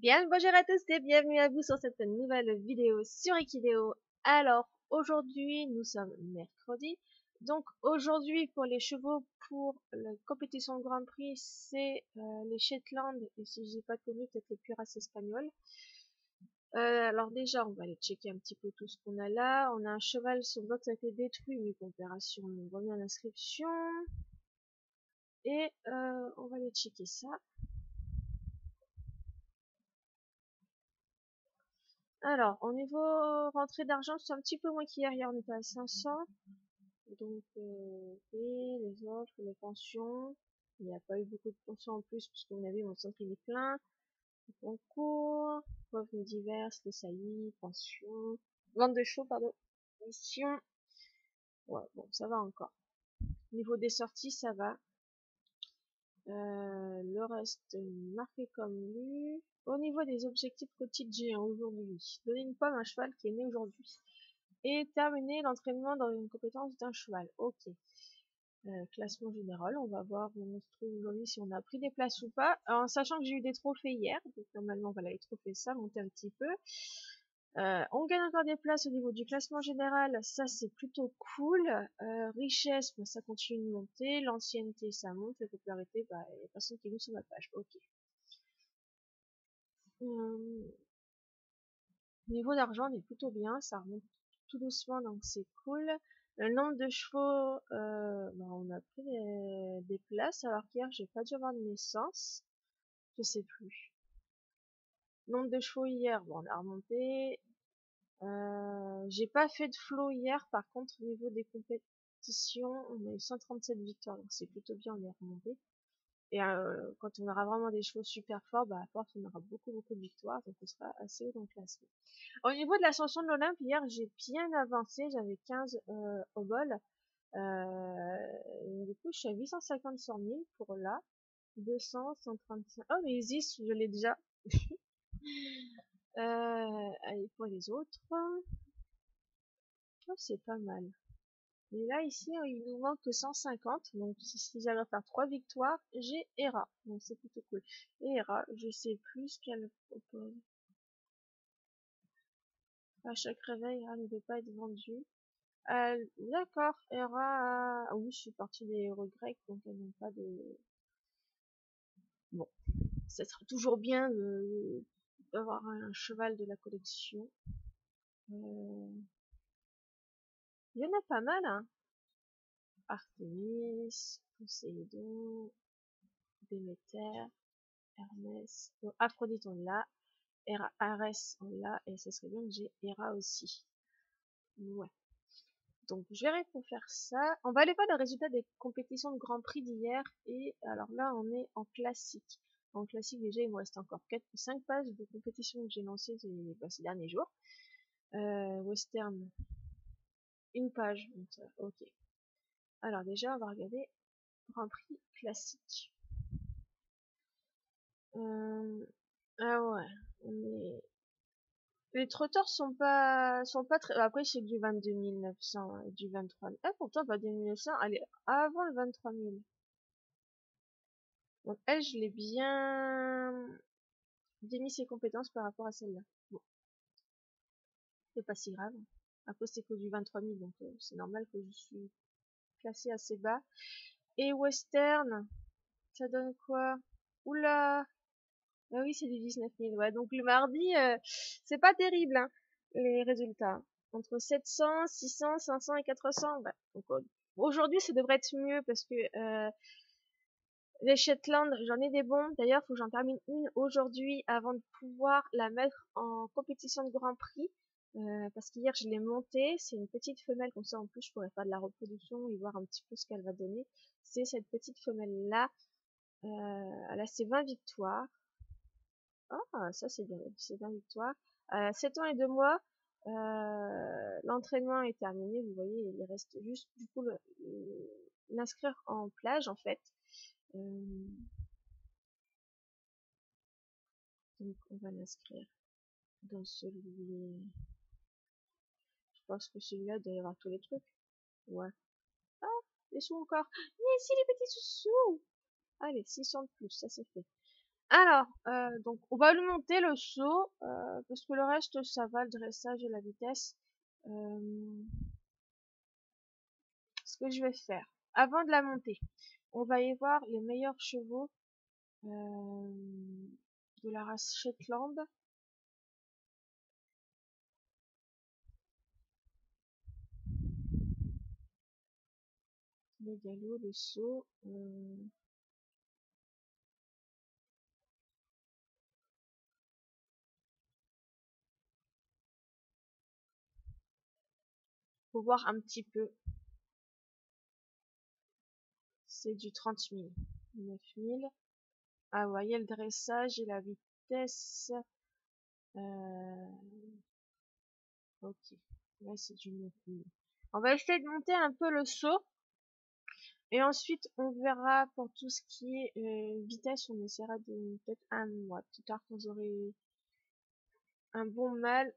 Bien, bonjour à tous et bienvenue à vous sur cette nouvelle vidéo sur Equideo. Alors, aujourd'hui, nous sommes mercredi. Donc, aujourd'hui, pour les chevaux, pour la compétition de Grand Prix, c'est les Shetland, et si je dis pas de connu, peut-être les cuirasses espagnoles. Alors déjà, on va aller checker un petit peu tout ce qu'on a là. On a un cheval, son box a été détruit, mais opération, on remet en inscription. Et on va aller checker ça. Alors, au niveau rentrée d'argent, c'est un petit peu moins qu'hier. Hier, on était à 500. Donc, et les offres, les pensions. Il n'y a pas eu beaucoup de pensions en plus, puisque vous avez mon centre il est plein. Les concours, revenus divers, les saillies, pensions. Vente de chevaux, pardon. Mission. Ouais, bon, ça va encore. Au niveau des sorties, ça va. Le reste marqué comme lu. Au niveau des objectifs quotidiens aujourd'hui, donner une pomme à un cheval qui est né aujourd'hui. Et terminer l'entraînement dans une compétence d'un cheval. Ok. Classement général, on va voir où on se trouve aujourd'hui, si on a pris des places ou pas. En sachant que j'ai eu des trophées hier, donc normalement voilà les trophées, ça monte un petit peu. On gagne encore des places au niveau du classement général, ça c'est plutôt cool. Richesse, bah, ça continue de monter. L'ancienneté, ça monte. La popularité, bah, il y a personne qui est sur ma page. Ok. Niveau d'argent, on est plutôt bien, ça remonte tout doucement, donc c'est cool. Le nombre de chevaux, bah, on a pris des places, alors qu'hier j'ai pas dû avoir de naissance, je sais plus. Nombre de chevaux hier, bon, on a remonté. J'ai pas fait de flow hier, par contre au niveau des compétitions, on a eu 137 victoires, donc c'est plutôt bien, on est remonté. Et quand on aura vraiment des chevaux super forts, bah à force on aura beaucoup de victoires, donc on sera assez haut dans le classement. Au niveau de l'ascension de l'Olympe, hier j'ai bien avancé, j'avais 15 au bol. Du coup je suis à 850 sur 1000 pour là. 200, 135. Oh mais Isis, je l'ai déjà. Allez pour les autres. Oh, c'est pas mal. Mais là ici il nous manque que 150, donc si j'arrive à faire 3 victoires, j'ai Hera, donc c'est plutôt cool. Et Hera, je sais plus ce qu'elle propose. À chaque réveil, Hera ne peut pas être vendue. D'accord, Hera, ah oui, je suis partie des héros grecs, donc elles n'ont pas de... Bon, ça sera toujours bien d'avoir un cheval de la collection. Il y en a pas mal, hein. Artémis, Poséidon, Déméter, Hermès, bon, Aphrodite on l'a, Arès on l'a, et ce serait bien que j'ai Hera aussi. Ouais. Donc je verrai pour faire ça. On va aller voir le résultat des compétitions de Grand Prix d'hier. Et alors là, on est en classique. En classique, déjà, il me reste encore 4 ou 5 pages de compétition que j'ai lancées ces derniers jours. Western, une page. Donc ça, ok. Alors déjà, on va regarder Grand Prix classique. Ah ouais, les trotteurs sont pas très... Après, c'est du 22 900, du 23 000. Ah, pourtant, 22 900, elle est avant le 23 000. Donc elle, je l'ai bien démis ses compétences par rapport à celle-là. Bon, c'est pas si grave. Après, c'est que du 23 000, donc c'est normal que je suis classée assez bas. Et Western, ça donne quoi? Oula! Ah oui, c'est du 19 000. Ouais, donc le mardi, c'est pas terrible, hein, les résultats. Entre 700, 600, 500 et 400. Bah, donc, aujourd'hui, ça devrait être mieux parce que les Shetland, j'en ai des bons. D'ailleurs, faut que j'en termine une aujourd'hui avant de pouvoir la mettre en compétition de Grand Prix. Parce qu'hier, je l'ai montée. C'est une petite femelle, comme ça, en plus, je pourrais faire de la reproduction et voir un petit peu ce qu'elle va donner. C'est cette petite femelle-là. Elle a ses 20 victoires. Ah, ça, c'est bien. C'est 20 victoires. 7 ans et 2 mois. L'entraînement est terminé. Vous voyez, il reste juste, du coup, l'inscrire en plage, en fait. Donc on va l'inscrire dans celui... Je pense que celui-là doit y avoir tous les trucs. Ouais. Ah, les sous encore. Yes, si les petits sous. Allez, 600 de plus, ça c'est fait. Alors, donc on va lui monter le saut, parce que le reste ça va, le dressage et la vitesse. Ce que je vais faire, avant de la monter, on va y voir les meilleurs chevaux de la race Shetland. Le galop, le saut. Faut voir un petit peu. C'est du 30 000. 9 000. Ah, vous voyez le dressage et la vitesse. Euh, ok. Là, c'est du 9 000. On va essayer de monter un peu le saut. Et ensuite, on verra pour tout ce qui est vitesse. On essaiera de peut-être un mois plus tard quand j'aurai un bon mal.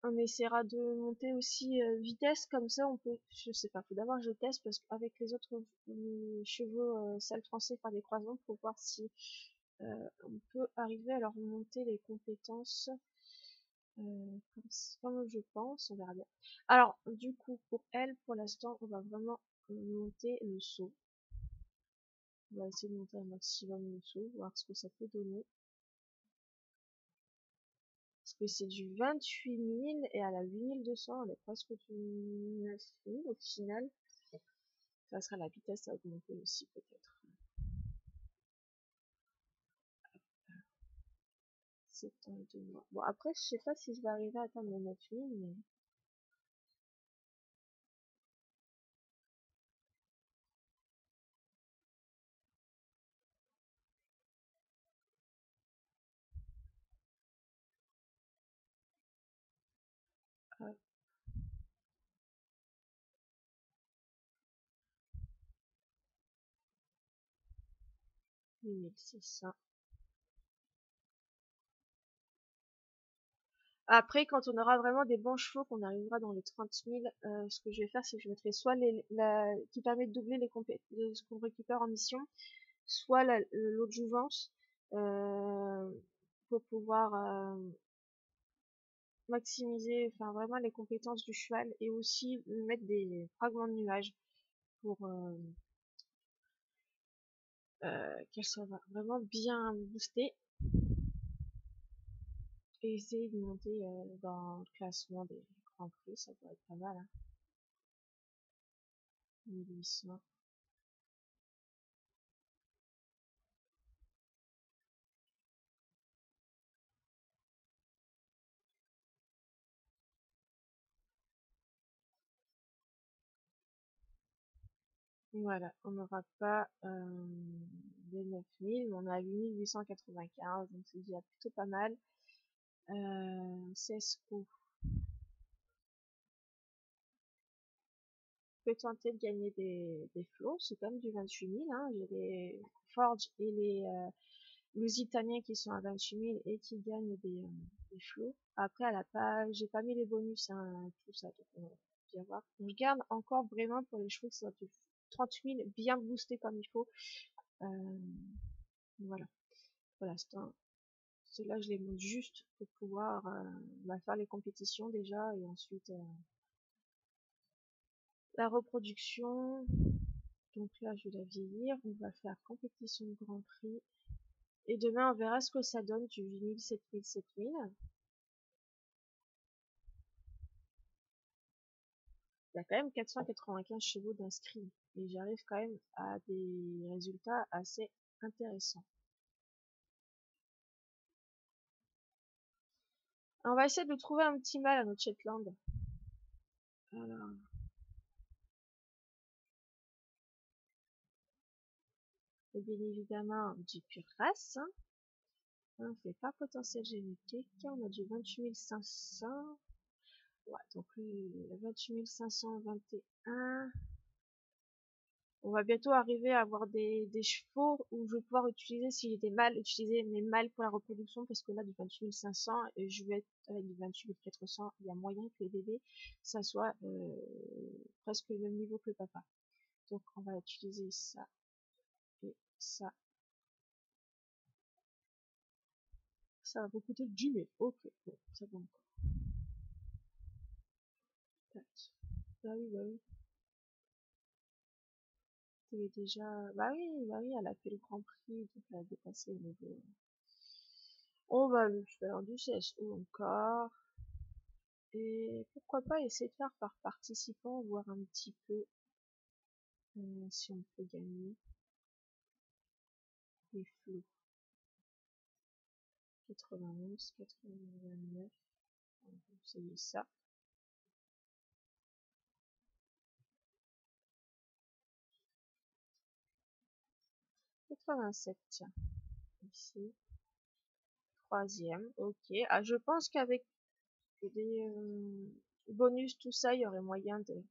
On essaiera de monter aussi vitesse, comme ça on peut, je sais pas, faut d'abord je teste parce qu'avec les autres chevaux salles français faire des croisements pour voir si on peut arriver à leur monter les compétences comme je pense, on verra bien. Alors du coup pour elle, pour l'instant on va vraiment monter le saut. On va essayer de monter un maximum le saut, voir ce que ça peut donner. Parce que c'est du 28 000 et à la 8 200, on est presque du 9 000 au final. Ça sera la vitesse à augmenter aussi peut-être. C'est un 2 mois. Bon après je sais pas si je vais arriver à atteindre les 9 000 mais 8 600. Après quand on aura vraiment des bons chevaux, qu'on arrivera dans les 30 000, ce que je vais faire c'est que je mettrai soit qui permet de doubler ce qu'on récupère en mission, soit l'autre jouvence pour pouvoir maximiser enfin vraiment les compétences du cheval et aussi mettre des fragments de nuages pour qu'elle soit vraiment bien boostée et essayer de monter dans le classement des grands prix, ça pourrait être pas mal, hein. 1800. Voilà, on n'aura pas les 9000, mais on a 8895, donc c'est déjà plutôt pas mal. CSO peut tenter de gagner des flots, c'est quand même du 28 000, hein. J'ai les Forge et les Lusitaniens qui sont à 28 000 et qui gagnent des flots. Après, elle a pas, j'ai pas mis les bonus, hein, tout ça, donc on va bien voir. Je garde encore vraiment pour les chevaux qui sont à 30 000 bien boostés comme il faut. Euh, voilà, pour l'instant. Ceux-là, je les monte juste pour pouvoir faire les compétitions déjà et ensuite la reproduction. Donc là, je vais la vieillir. On va faire compétition de Grand Prix. Et demain, on verra ce que ça donne du 8000, 7000, 7000. Il y a quand même 495 chevaux d'inscrits. Et j'arrive quand même à des résultats assez intéressants. On va essayer de trouver un petit mâle à notre Shetland. Alors, et bien évidemment, du pure race. Hein. On fait pas potentiel génétique. On a du 28 500. Ouais, donc le 28 521. On va bientôt arriver à avoir des chevaux où je vais pouvoir utiliser, si j'ai des mâles, utiliser mes mâles pour la reproduction, parce que là, du 28 500, et je vais être avec du 28 400, il y a moyen que les bébés, ça soit presque le même niveau que le papa. Donc, on va utiliser ça et ça ça va vous coûter 10 000. Ok, bon, ça va encore. Tac. Bah oui, bah oui. Elle est déjà... bah oui, elle a fait le Grand Prix, donc elle a dépassé le niveau. On va lui faire du CSO encore. Et pourquoi pas essayer de faire par participant, voir un petit peu si on peut gagner les flots. 91, 89, on va essayer ça. 87, tiens, ici. Troisième, ok. Ah, je pense qu'avec des bonus, tout ça, il y aurait moyen de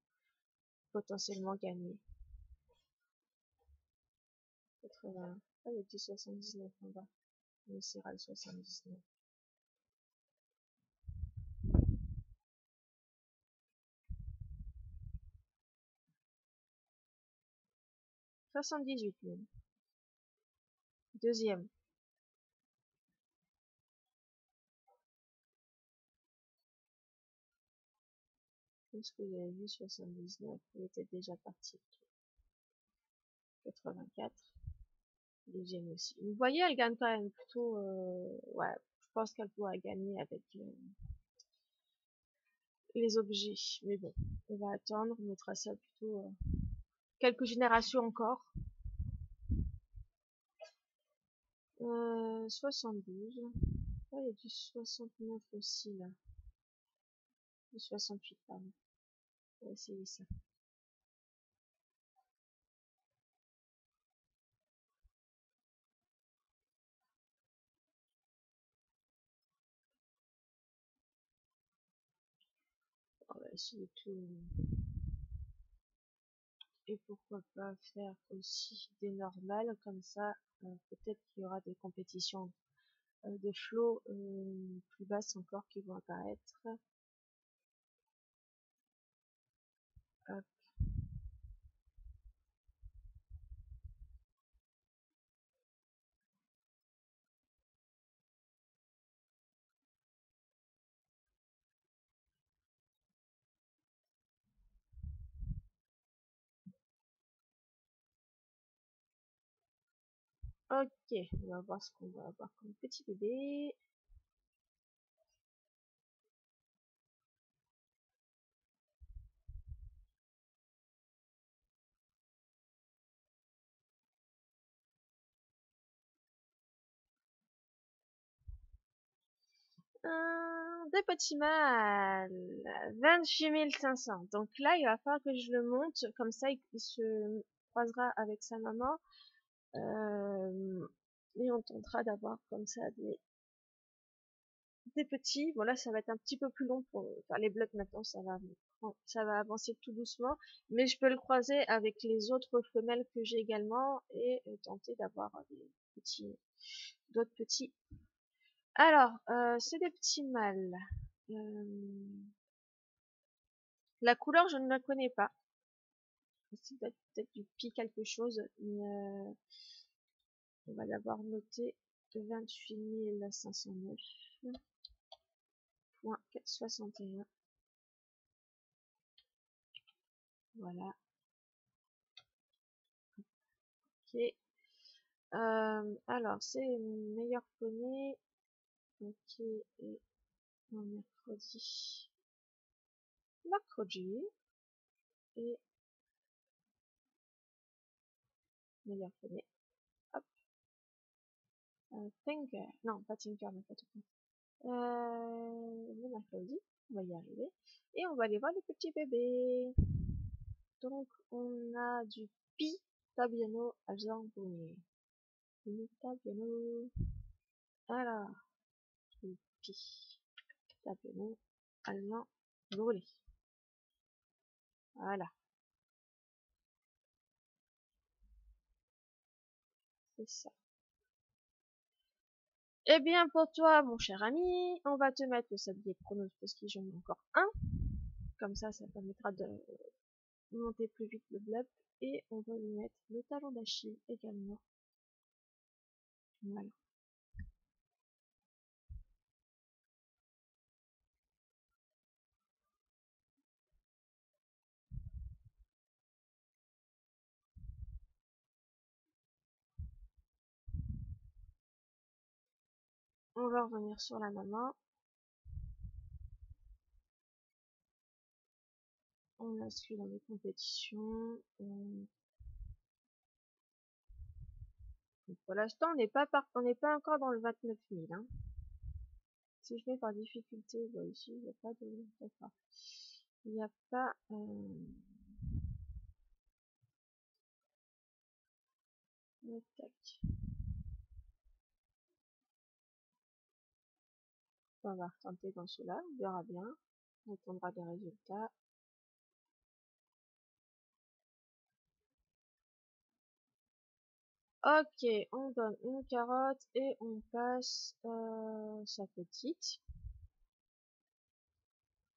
potentiellement gagner. 80, ah, il y a du 79 en bas. On essaiera le 79. 78 même. Deuxième. Je pense que j'avais vu 79, il était déjà parti. 84. Deuxième aussi. Vous voyez, elle gagne quand même plutôt... ouais, je pense qu'elle pourra gagner avec les objets. Mais bon, on va attendre, on mettra ça plutôt quelques générations encore. 72. Ah, il y a du 69 aussi là. Du 68, pardon. On va essayer ça. On va essayer tout. Et pourquoi pas faire aussi des normales, comme ça, peut-être qu'il y aura des compétitions de flots plus basses encore qui vont apparaître. Hop. Ok, on va voir ce qu'on va avoir comme petit bébé. Des petits mâles, 28 500. Donc là, il va falloir que je le monte, comme ça il se croisera avec sa maman. Et on tentera d'avoir comme ça des petits. Bon là, ça va être un petit peu plus long pour faire les blocs maintenant, ça va avancer tout doucement. Mais je peux le croiser avec les autres femelles que j'ai également et tenter d'avoir des petits, d'autres petits. Alors, c'est des petits mâles. La couleur, je ne la connais pas. C'est peut-être du pi quelque chose, mais on va d'abord noter 28 509.61. Voilà. Ok. Alors, c'est meilleur poney. Ok. Et mercredi. Mercredi. Et meilleur poney. Hop. Tinker. Non, pas Tinker, n'importe quoi. Le mercredi. On va y arriver. Et on va aller voir les petits bébés. Donc, on a du Pi Tabiano Agent Bruni. Pi Tabiano. Alors, du Pi Tabiano Allemand Brûlé. Voilà, c'est ça. Eh bien, pour toi, mon cher ami, on va te mettre le sablier chronos parce qu'il j'en ai encore un. Comme ça permettra de monter plus vite le bloc. Et on va lui mettre le talon d'Achille également. Voilà. On va revenir sur la maman. On l'inscrit dans les compétitions. Pour l'instant, on n'est pas encore dans le 29 000. Hein. Si je mets par difficulté, bah ici, il n'y a pas de... D'accord. Il n'y a pas... Tac. On va retenter dans cela, on verra bien. On attendra des résultats. Ok, on donne une carotte et on passe sa petite.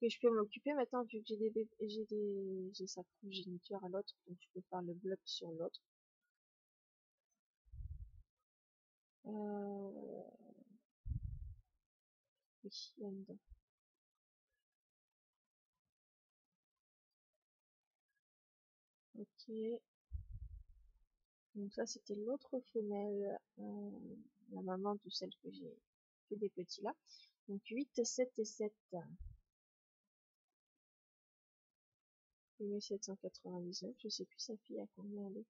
Que je peux m'occuper maintenant vu que j'ai j'ai sa progéniture à l'autre, donc je peux faire le bloc sur l'autre. Oui, là-dedans. Ok. Donc ça c'était l'autre femelle, la maman de celle que j'ai fait des petits là. Donc 8, 7 et 7. 1799, je sais plus sa fille à combien elle est.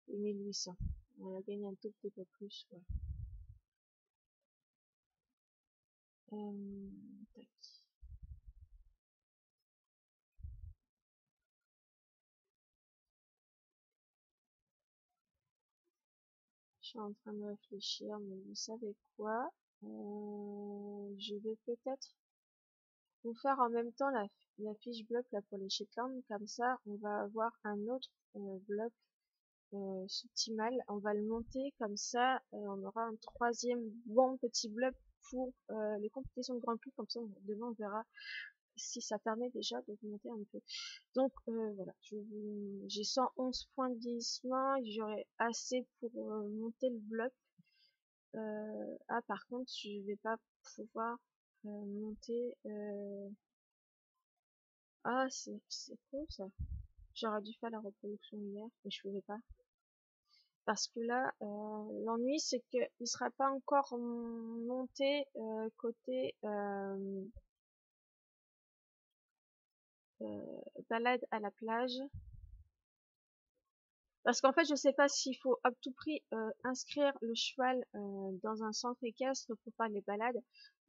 1800. On a gagné un tout petit peu plus. Ouais. Tac. Je suis en train de réfléchir, mais vous savez quoi? Je vais peut-être vous faire en même temps la fiche bloc là pour les Shetland, comme ça on va avoir un autre bloc optimal, on va le monter comme ça, on aura un troisième bon petit bloc pour les compétitions de Grand Prix, comme ça demain on verra si ça permet déjà d'augmenter un peu. Donc voilà, j'ai 111 points de vieillissement, j'aurai assez pour monter le bloc. Par contre je vais pas pouvoir monter c'est con ça. J'aurais dû faire la reproduction hier, mais je pouvais pas. Parce que là, l'ennui, c'est qu'il ne sera pas encore monté côté balade à la plage. Parce qu'en fait, je sais pas s'il faut à tout prix inscrire le cheval dans un centre équestre pour faire les balades.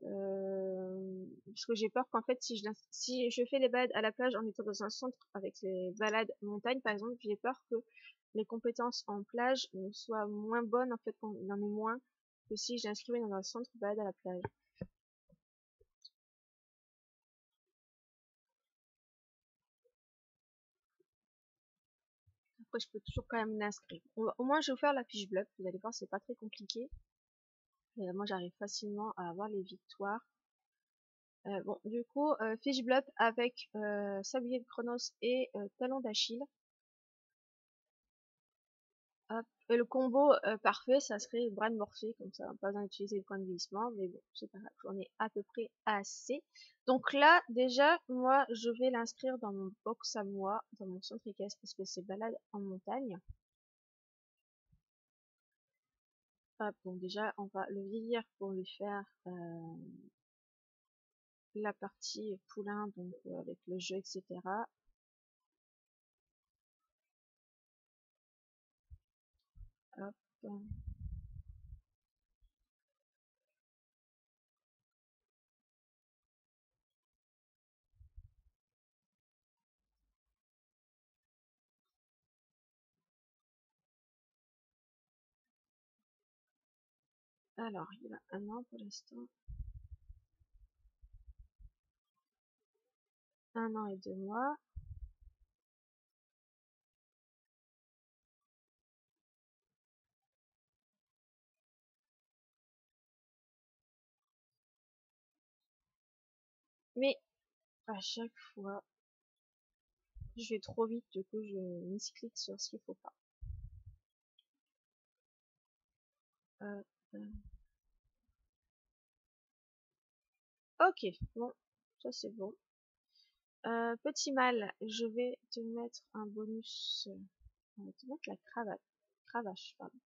Parce que j'ai peur qu'en fait, si je fais les balades à la plage en étant dans un centre avec les balades montagne, par exemple, j'ai peur que les compétences en plage soient moins bonnes, en fait, qu'on en ait moins que si j'inscrivais dans un centre balade à la plage. Après, je peux toujours quand même l'inscrire. Au moins, je vais vous faire la fiche bloc. Vous allez voir, c'est pas très compliqué. Et moi, j'arrive facilement à avoir les victoires. Bon, du coup, fiche bloc avec sablier de Chronos et talon d'Achille. Hop. Et le combo parfait, ça serait Bran Morphée, comme ça, pas besoin d'utiliser le point de glissement, mais bon, c'est pas grave, j'en ai à peu près assez. Donc là, déjà, moi, je vais l'inscrire dans mon box à moi, dans mon centre équestre, parce que c'est balade en montagne. Hop, donc déjà, on va le vieillir pour lui faire la partie poulain, donc avec le jeu, etc. Hop. Alors, il a 1 an pour l'instant. 1 an et 2 mois. Mais à chaque fois, je vais trop vite, du coup, je misclique sur ce qu'il faut pas. Ok, bon, ça c'est bon. Petit mâle, je vais te mettre un bonus On va te mettre la cravate. Cravache, pardon.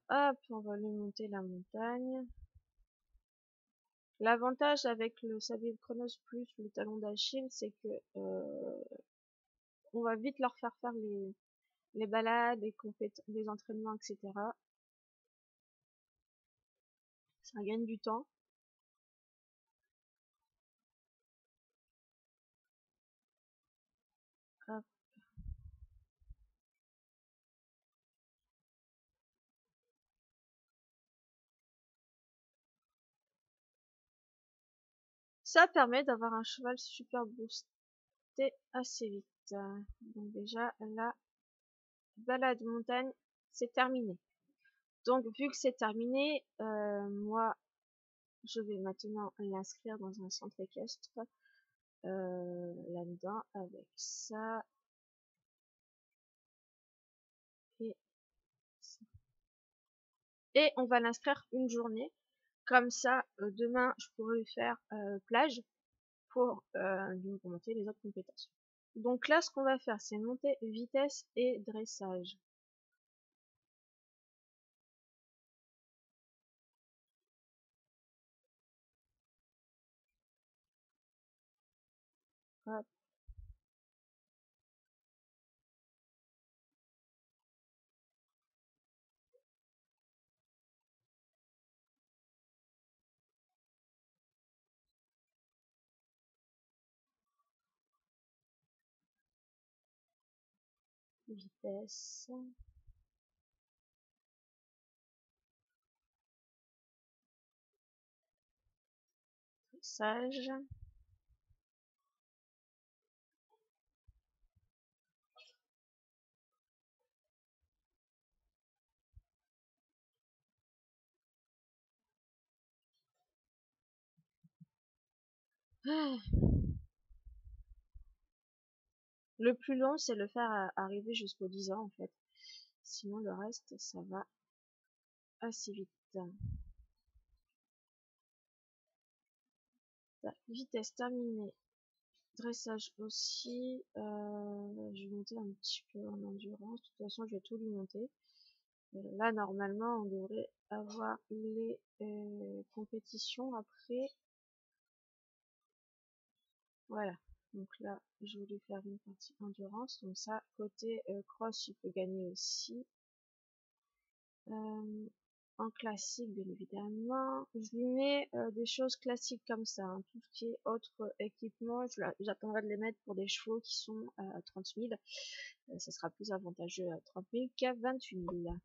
Hop, on va lui monter la montagne. L'avantage avec le sablier de Chronos plus le talon d'Achille, c'est que on va vite leur faire les balades, les entraînements, etc. Ça gagne du temps. Hop. Ça permet d'avoir un cheval super boosté assez vite. Donc déjà, la balade montagne, c'est terminé. Donc vu que c'est terminé, moi, je vais maintenant l'inscrire dans un centre équestre là-dedans avec ça et ça. Et on va l'inscrire une journée. Comme ça, demain, je pourrai lui faire plage pour lui monter les autres compétences. Donc là, ce qu'on va faire, c'est monter vitesse et dressage. Hop. Vitesse, dressage. Le plus long, c'est le faire arriver jusqu'aux 10 ans, en fait. Sinon, le reste, ça va assez vite. Vitesse terminée. Dressage aussi. Je vais monter un petit peu en endurance. De toute façon, je vais tout lui monter. Là, normalement, on devrait avoir les compétitions après. Voilà. Donc là, je vais lui faire une partie endurance. Donc ça, côté cross, il peut gagner aussi. En classique, bien évidemment. Je lui mets des choses classiques comme ça. Hein. Tout ce qui est autre équipement, j'attendrai de les mettre pour des chevaux qui sont à 30 000. Ça sera plus avantageux à 30 000 qu'à 28 000.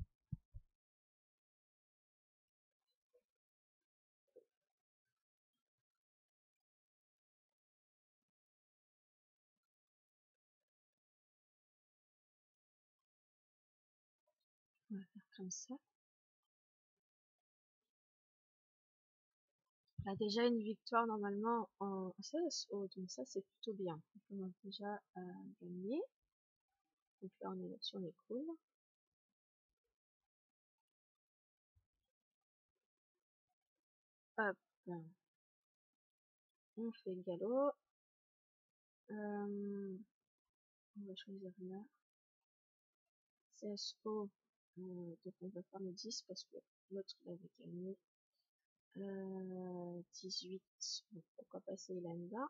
On va faire comme ça. On a déjà une victoire normalement en CSO, donc ça c'est plutôt bien. Donc on a déjà gagné. Donc là on est là-dessus, on est cool. Hop, on fait le galop. On va choisir là. CSO, donc on va faire le 10 parce que l'autre il avait gagné 18, donc pourquoi passer il a mis là.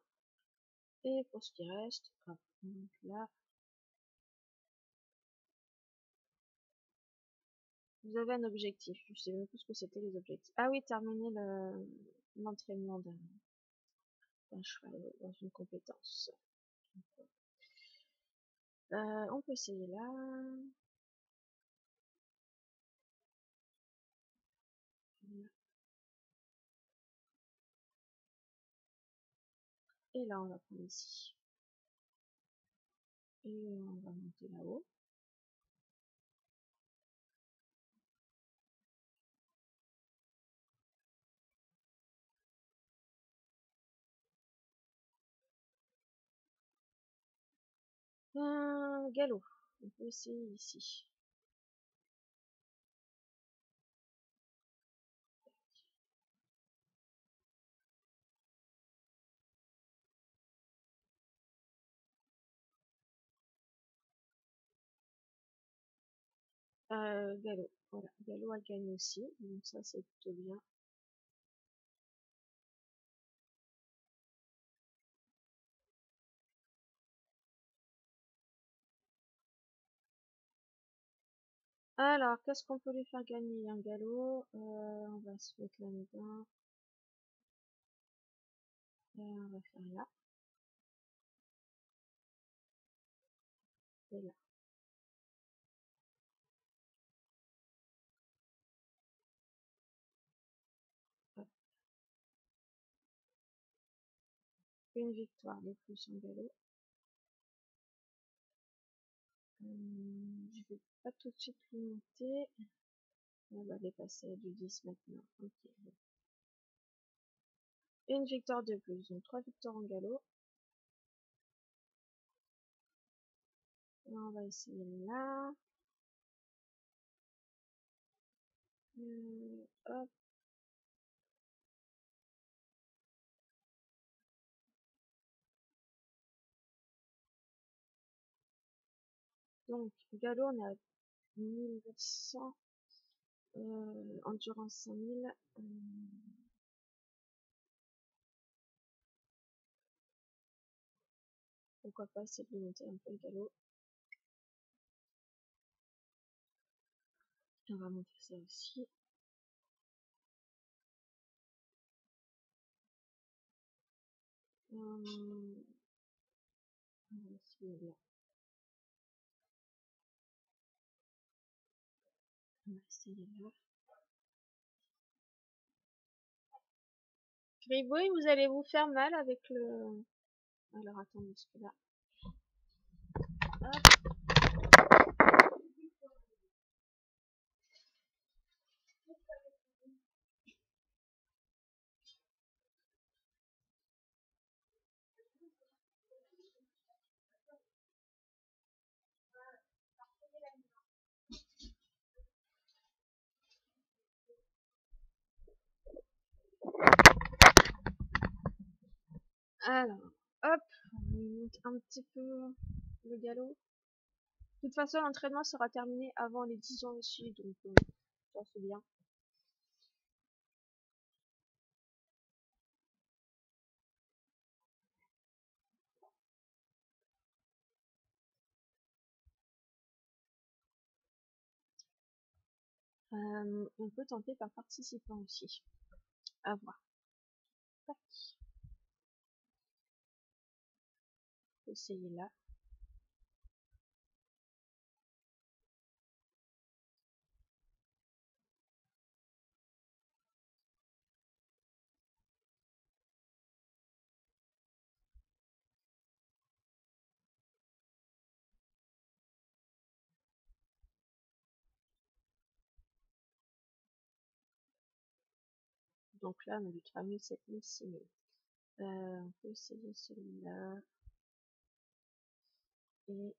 Et pour ce qui reste, hop, donc là, vous avez un objectif. Je sais même plus ce que c'était les objectifs. Ah oui, terminer l'entraînement d'un cheval dans une compétence. On peut essayer là. Et là, on va prendre ici. Et on va monter là-haut. Galop. On peut essayer ici. Gallo. Voilà, Gallo a gagné aussi, donc ça c'est plutôt bien. Alors, qu'est-ce qu'on peut lui faire gagner? Un galop. On va se mettre là-dedans. On va faire là. Et là. Hop. Une victoire de plus en galop. Je vais pas tout de suite lui monter. On va les passer à du 10 maintenant. Ok. Bon. Une victoire de plus, donc 3 victoires en galop. Là, on va essayer là. Hop. Donc, galop, on est à 1900. Endurance 5000. Pourquoi pas essayer de monter un peu le galop. On va monter ça aussi. On va essayer là. On va essayer là. Gribouille, vous allez vous faire mal avec le... Alors attendez, ce que là. Hop. Alors, hop, on monte un petit peu le galop. De toute façon, l'entraînement sera terminé avant les 10 ans aussi, donc ça c'est bien. On peut tenter par participant aussi. À voir. Tac. On peut essayer là. Donc là, on a du 3000, 7000, 6000. On peut essayer celui-là. Et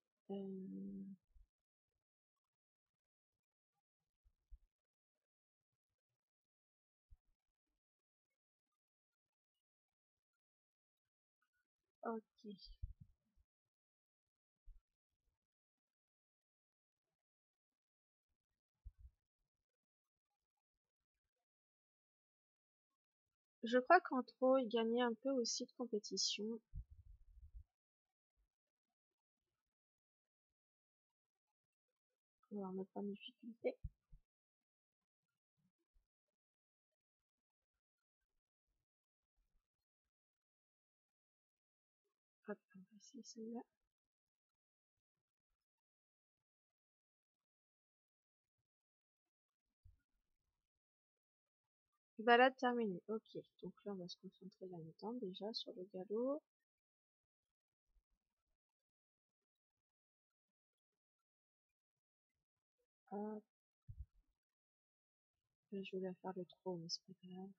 ok. Je crois qu'en trop, il gagnait un peu aussi de compétition. On va remettre en difficulté. Hop, on va essayer celle-là. Balade terminée. Ok, donc là on va se concentrer là-dedans déjà sur le galop. Hop. Là, je voulais faire le trop, mais c'est pas grave.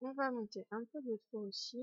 On va monter un peu de trop aussi.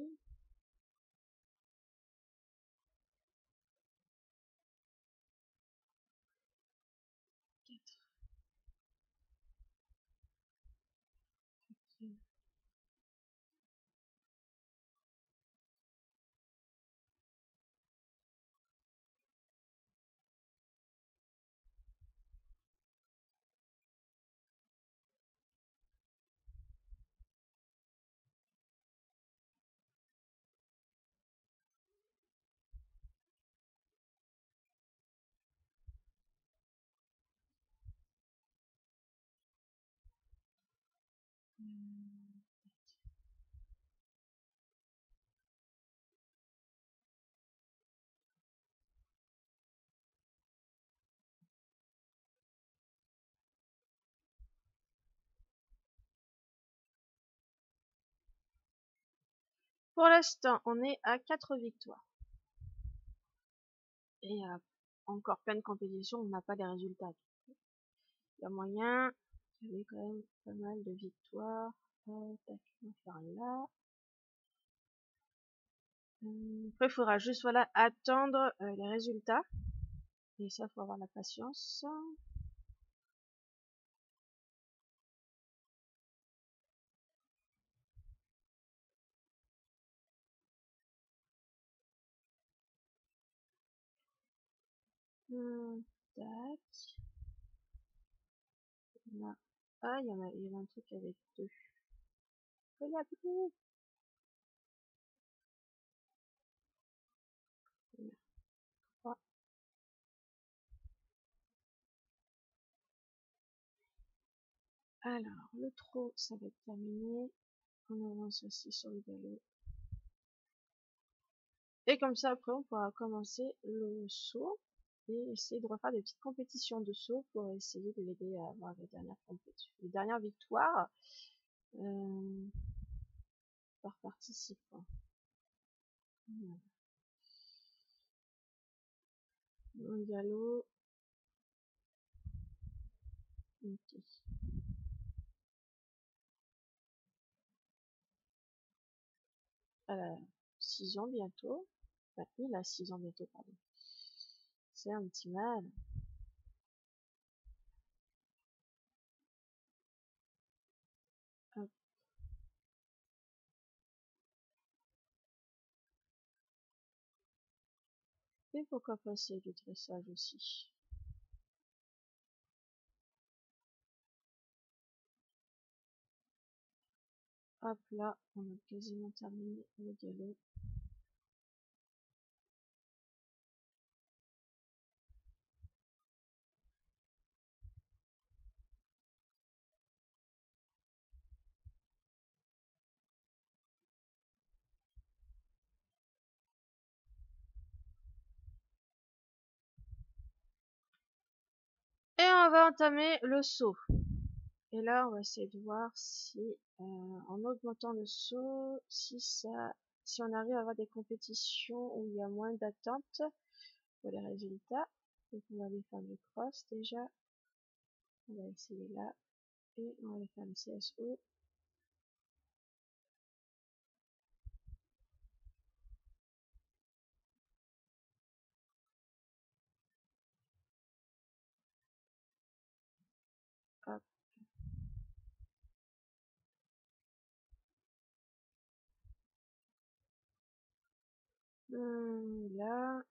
Pour l'instant, on est à 4 victoires. Et encore plein de compétitions, on n'a pas les résultats. Il y a moyen, il y avait quand même pas mal de victoires. Tac, on va faire là. Après, il faudra juste voilà, attendre les résultats. Et ça, il faut avoir la patience. Tac. Là. Ah, il y avait un truc avec 2. Regarde, alors, le trot, ça va être terminé. On avance aussi sur le galop. Et comme ça, après, on pourra commencer le saut et essayer de refaire des petites compétitions de saut pour essayer de l'aider à avoir les dernières victoires par participant. Voilà. Un galop. Ok. Elle a 6 ans bientôt. Enfin, il a 6 ans bientôt, pardon. C'est un petit mal. Hop. Et pourquoi pas essayer du dressage aussi. Hop là, on a quasiment terminé le galop. Et on va entamer le saut. Et là, on va essayer de voir si, en augmentant le saut, si on arrive à avoir des compétitions où il y a moins d'attente pour les résultats. Donc, on va aller faire le cross déjà. On va essayer là. Et on va aller faire le CSO. Hop. Là.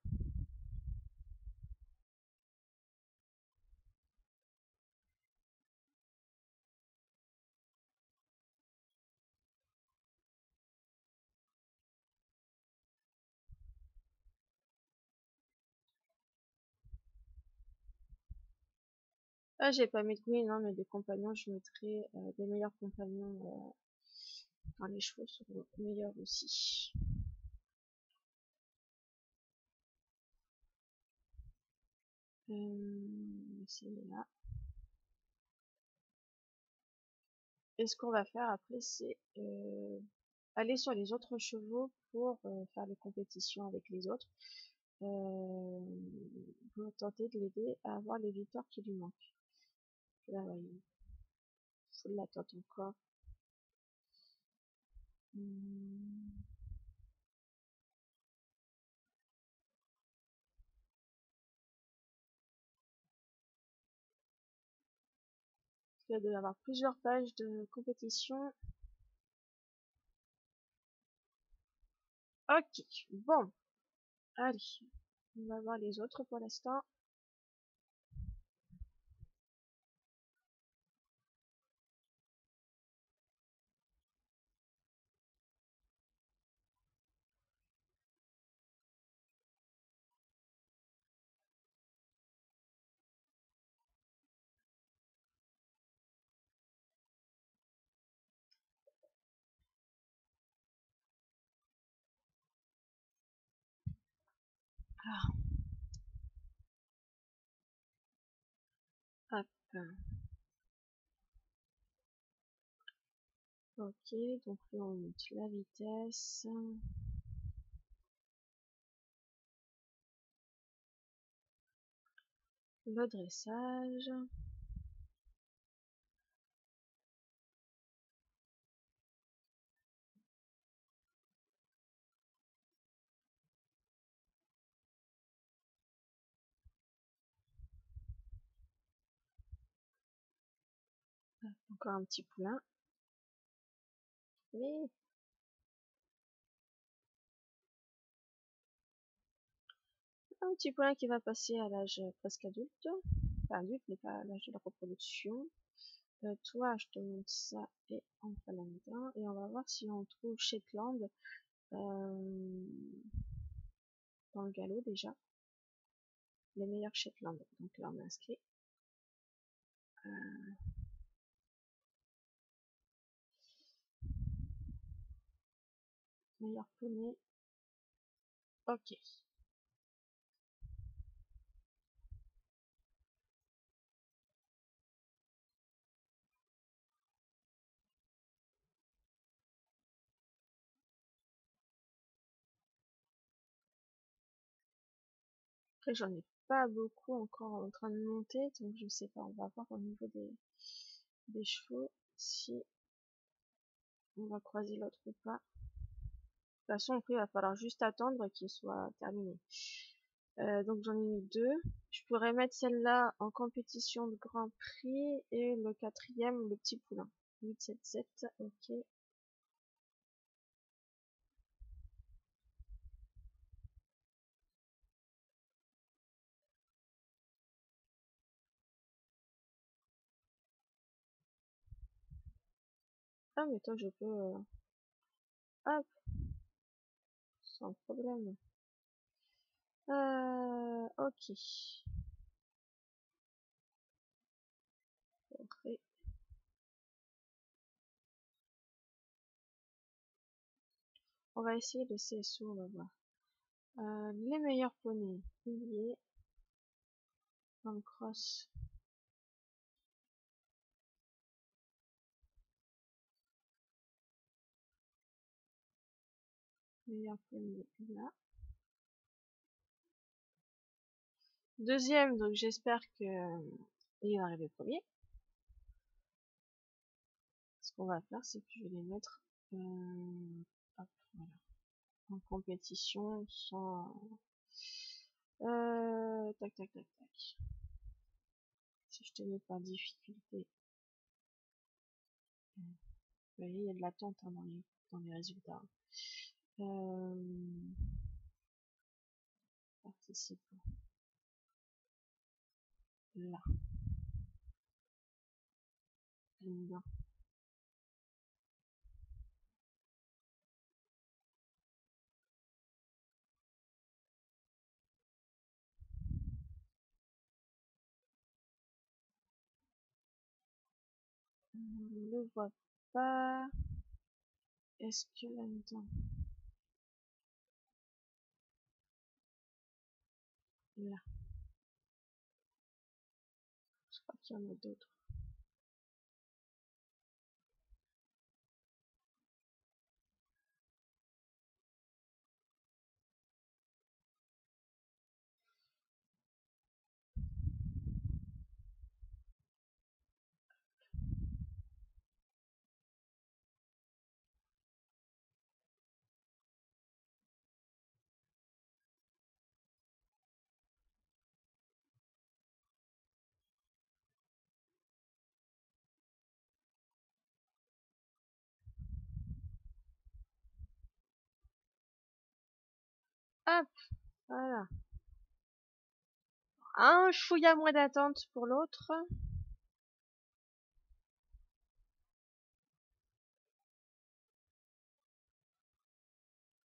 Ah, j'ai pas mis de oui, non, mais des compagnons, je mettrai des meilleurs compagnons quand les chevaux seront meilleurs aussi. C'est là. Et ce qu'on va faire après, c'est aller sur les autres chevaux pour faire des compétitions avec les autres. Pour tenter de l'aider à avoir les victoires qui lui manquent. Là, ouais, il faut l'attendre encore. Il doit y avoir plusieurs pages de compétition. Ok, bon. Allez, on va voir les autres pour l'instant. Hop. Ok, donc là on monte la vitesse. Le dressage. Encore un petit poulain. Mais un petit poulain qui va passer à l'âge presque adulte. Enfin adulte, mais pas à l'âge de la reproduction. Toi, je te montre ça et on va là-dedans. Et on va voir si on trouve Shetland dans le galop déjà. Les meilleurs Shetland. Donc là, on est inscrit. Meilleur poney. Ok. Après, j'en ai pas beaucoup encore en train de monter, donc je sais pas. On va voir au niveau des chevaux si on va croiser l'autre ou pas. De toute façon, après, il va falloir juste attendre qu'il soit terminé. Donc j'en ai mis deux. Je pourrais mettre celle-là en compétition de Grand Prix et le quatrième, le petit poulain. 877, ok. Ah mais toi je peux... hop, sans problème. Ok. Après, on va essayer le CSO, on va voir. Les meilleurs poneys, il y est dans le cross. Meilleur poney, là. Deuxième, donc j'espère que il va arriver premier. Ce qu'on va faire, c'est que je vais les mettre hop, voilà, en compétition sans... tac, tac, tac, tac. Si je te mets par difficulté, vous voyez, il y a de l'attente hein, dans les résultats. Participe là. J'aime bien. On le voit pas. Est-ce que là-dedans, là, je crois qu'il y en a d'autres. Hop, voilà. Un chouïa moins d'attente pour l'autre.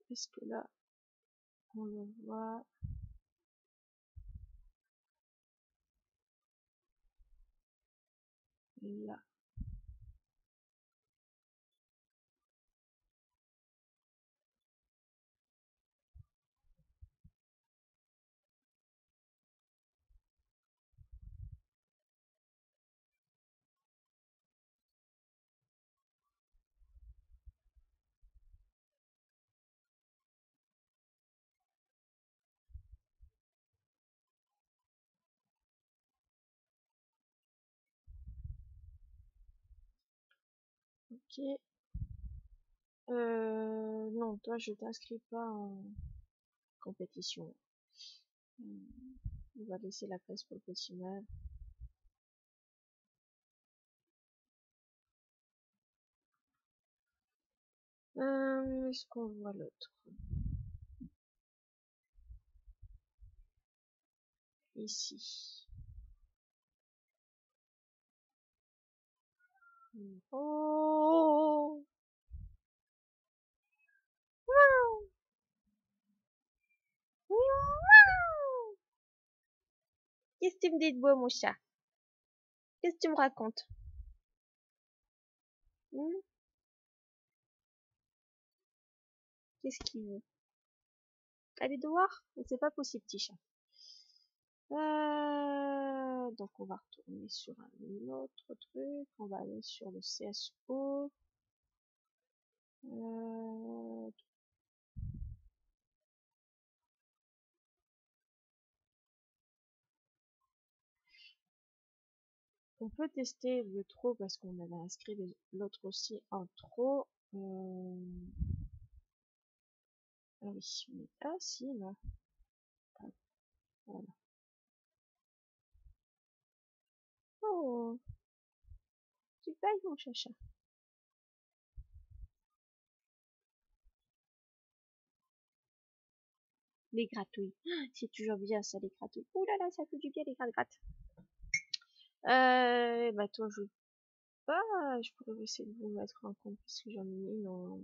Est-ce que là, on le voit là? Ok. Non, toi, je t'inscris pas en compétition. On va laisser la place pour le petit mal. Est-ce qu'on voit l'autre? Ici. Oh! Qu'est-ce que tu me dis de beau, mon chat? Qu'est-ce que tu me racontes? Qu'est-ce qu'il veut? Aller dehors? C'est pas possible, petit chat. Donc on va retourner sur un autre truc. On va aller sur le CSO. On peut tester le trop parce qu'on avait inscrit l'autre aussi en trop. Ah oui, mais ah si là. Ah, voilà. Oh, tu payes mon chacha. Les gratouilles. C'est toujours bien ça, les gratouilles. Ouh là là, ça fait du bien les gratte. Bah toi je pas, je pourrais essayer de vous mettre en compte parce que j'en ai mis en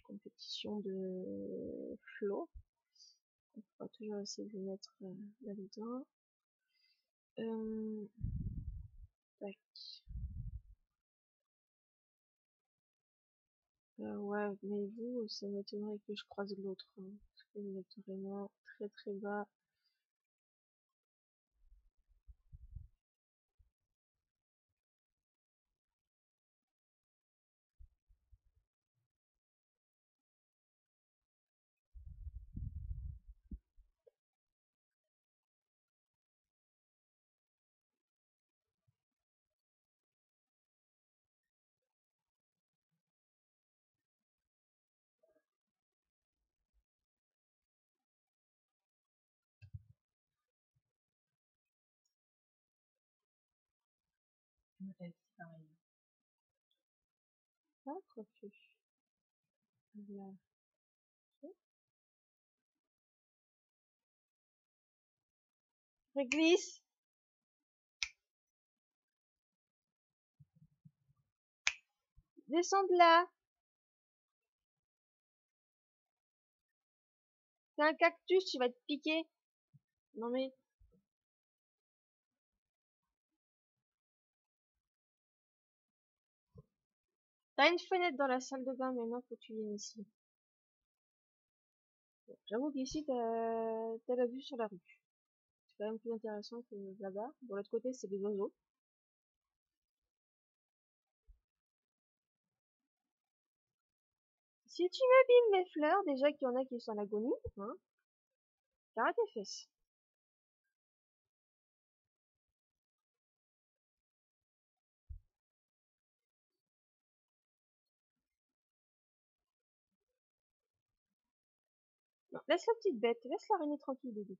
compétition de flow. On va toujours essayer de vous mettre là-dedans. Tac. Ouais, mais vous, ça m'étonnerait que je croise l'autre. Hein, parce que vous êtes vraiment très très bas. Ah, quoique. Voilà. Réglisse. Descends de là. C'est un cactus, tu vas te piquer. Non mais, t'as une fenêtre dans la salle de bain, maintenant faut que tu viennes ici. Bon, j'avoue qu'ici, t'as la vue sur la rue. C'est quand même plus intéressant que là-bas. De l'autre côté, c'est des oiseaux. Si tu m'abîmes mes fleurs, déjà qu'il y en a qui sont en agonie, hein, t'arrêtes tes fesses. Non, laisse la petite bête, laisse l'araignée tranquille, bébé.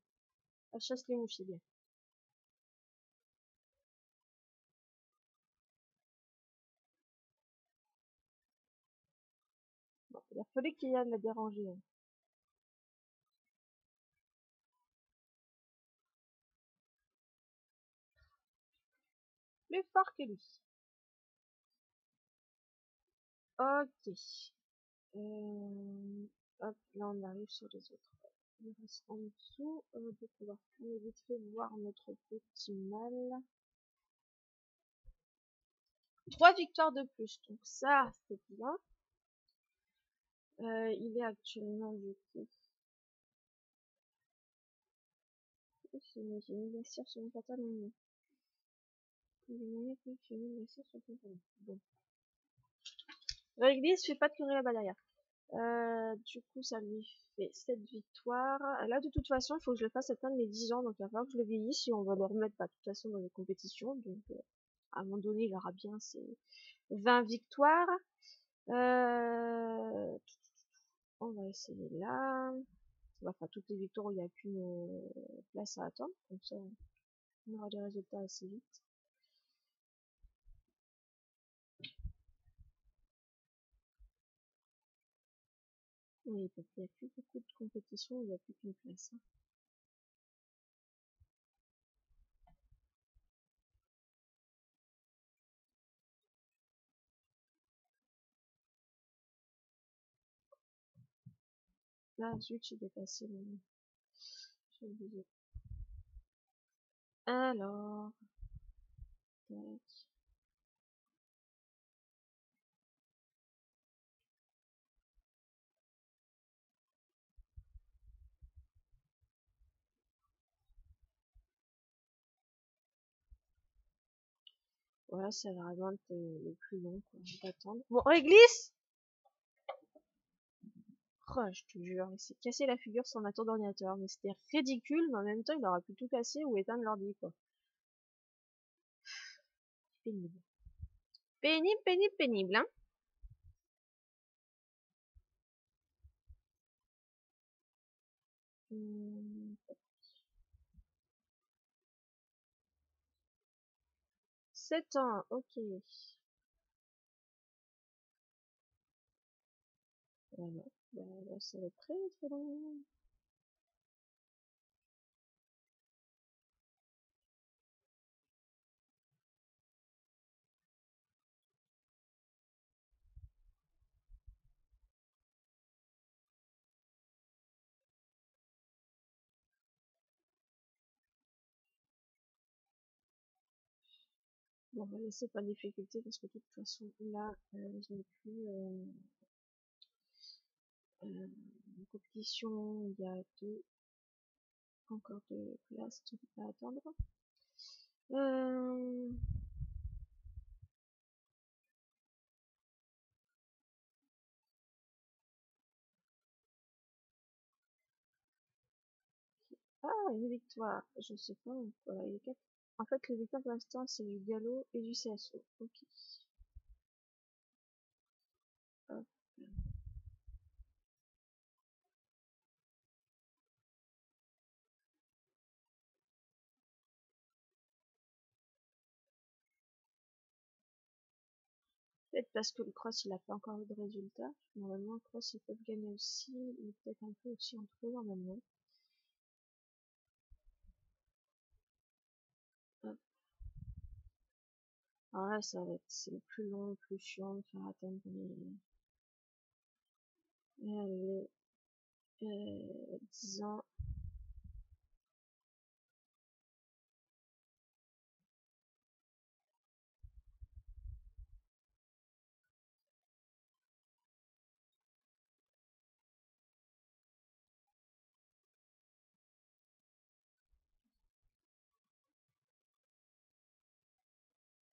Elle chasse les mouches, c'est bien. Bon, il a fallu qu'il y ait de la déranger. Hein. Plus fort que lui. Ok. Hop, là on arrive sur les autres. Il reste en dessous. Donc on va vite fait voir notre petit mal. 3 victoires de plus, donc ça c'est bien. Il est actuellement du coup. J'ai mis la cire sur mon pantalon. J'ai mis la cire sur mon pantalon. Bon. Réglisse, fais pas de conneries là-bas derrière. Du coup, ça lui fait 7 victoires. Là, de toute façon, il faut que je le fasse atteindre les 10 ans, donc il va falloir que je le vieillisse si on va le remettre pas de toute façon dans les compétitions. Donc, à un moment donné, il aura bien ses 20 victoires. On va essayer là. On va faire toutes les victoires où il n'y a qu'une place à attendre. Comme ça, on aura des résultats assez vite. Oui, parce qu'il n'y a plus beaucoup de compétitions, il n'y a plus qu'une place. Là, zut, j'ai dépassé le... J'ai oublié. Alors... Tac. Voilà, c'est vraiment le plus long, quoi, d'attendre. Bon, réglisse! Oh, je te jure, il s'est cassé la figure sur ma tour d'ordinateur, mais c'était ridicule, mais en même temps, il aurait pu tout casser ou éteindre l'ordi, quoi. Pénible. Pénible, pénible, pénible, hein. Hum, 7 ans, ok. Voilà. Bah, là, ça va être très très long. Bon, on va laisser pas de difficulté parce que de toute façon, là, je n'ai plus une compétition. Il y a encore deux classes, je ne peux pas attendre. Euh, Ah, une victoire. Je sais pas. Voilà, il y a quatre. En fait, les victoires pour l'instant, c'est du galop et du CSO. Ok. Hop. Peut-être parce que le cross, il a pas encore eu de résultat. Normalement, le cross, ils peuvent gagner aussi. Et peut-être un peu aussi entre eux, normalement. Hop. Alors là, ça va être, c'est le plus long, le plus chiant de faire atteindre les 10 ans.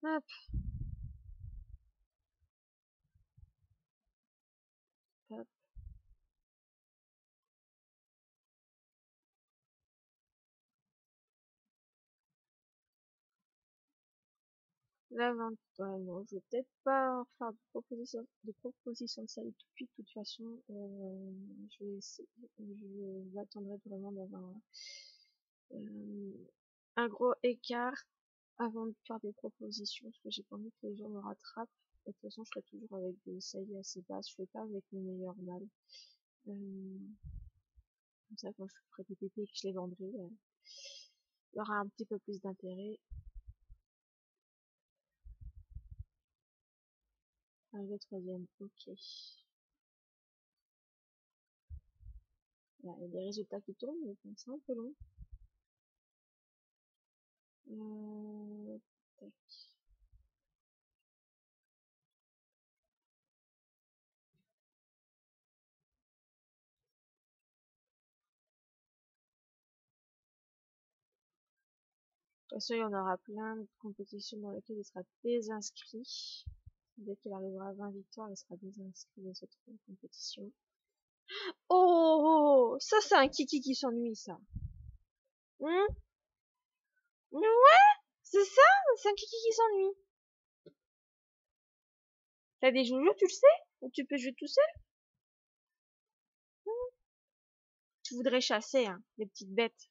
Hop, hop. La vente, ouais, non, je vais peut-être pas faire de proposition de salut tout de suite. De toute façon, je vais essayer, j'attendrai vraiment d'avoir euh, un gros écart avant de faire des propositions, parce que j'ai pas envie que les gens me rattrapent. De toute façon, je ferai toujours avec des saillies assez basses, je fais pas avec mes meilleurs mâles. Comme ça, quand je ferai des bébés et que je les vendrai, il y aura un petit peu plus d'intérêt. Le troisième, ok. Il y a des résultats qui tournent, mais bon, c'est un peu long. Tac. De toute façon, il y en aura plein de compétitions dans lesquelles il sera désinscrit. Dès qu'il arrivera à 20 victoires, il sera désinscrit de cette compétition. Oh, ça c'est un kiki qui s'ennuie, ça. Ouais, c'est ça, c'est un kiki qui s'ennuie. T'as des joujoux, tu le sais? Ou tu peux jouer tout seul? Tu voudrais chasser, hein, les petites bêtes.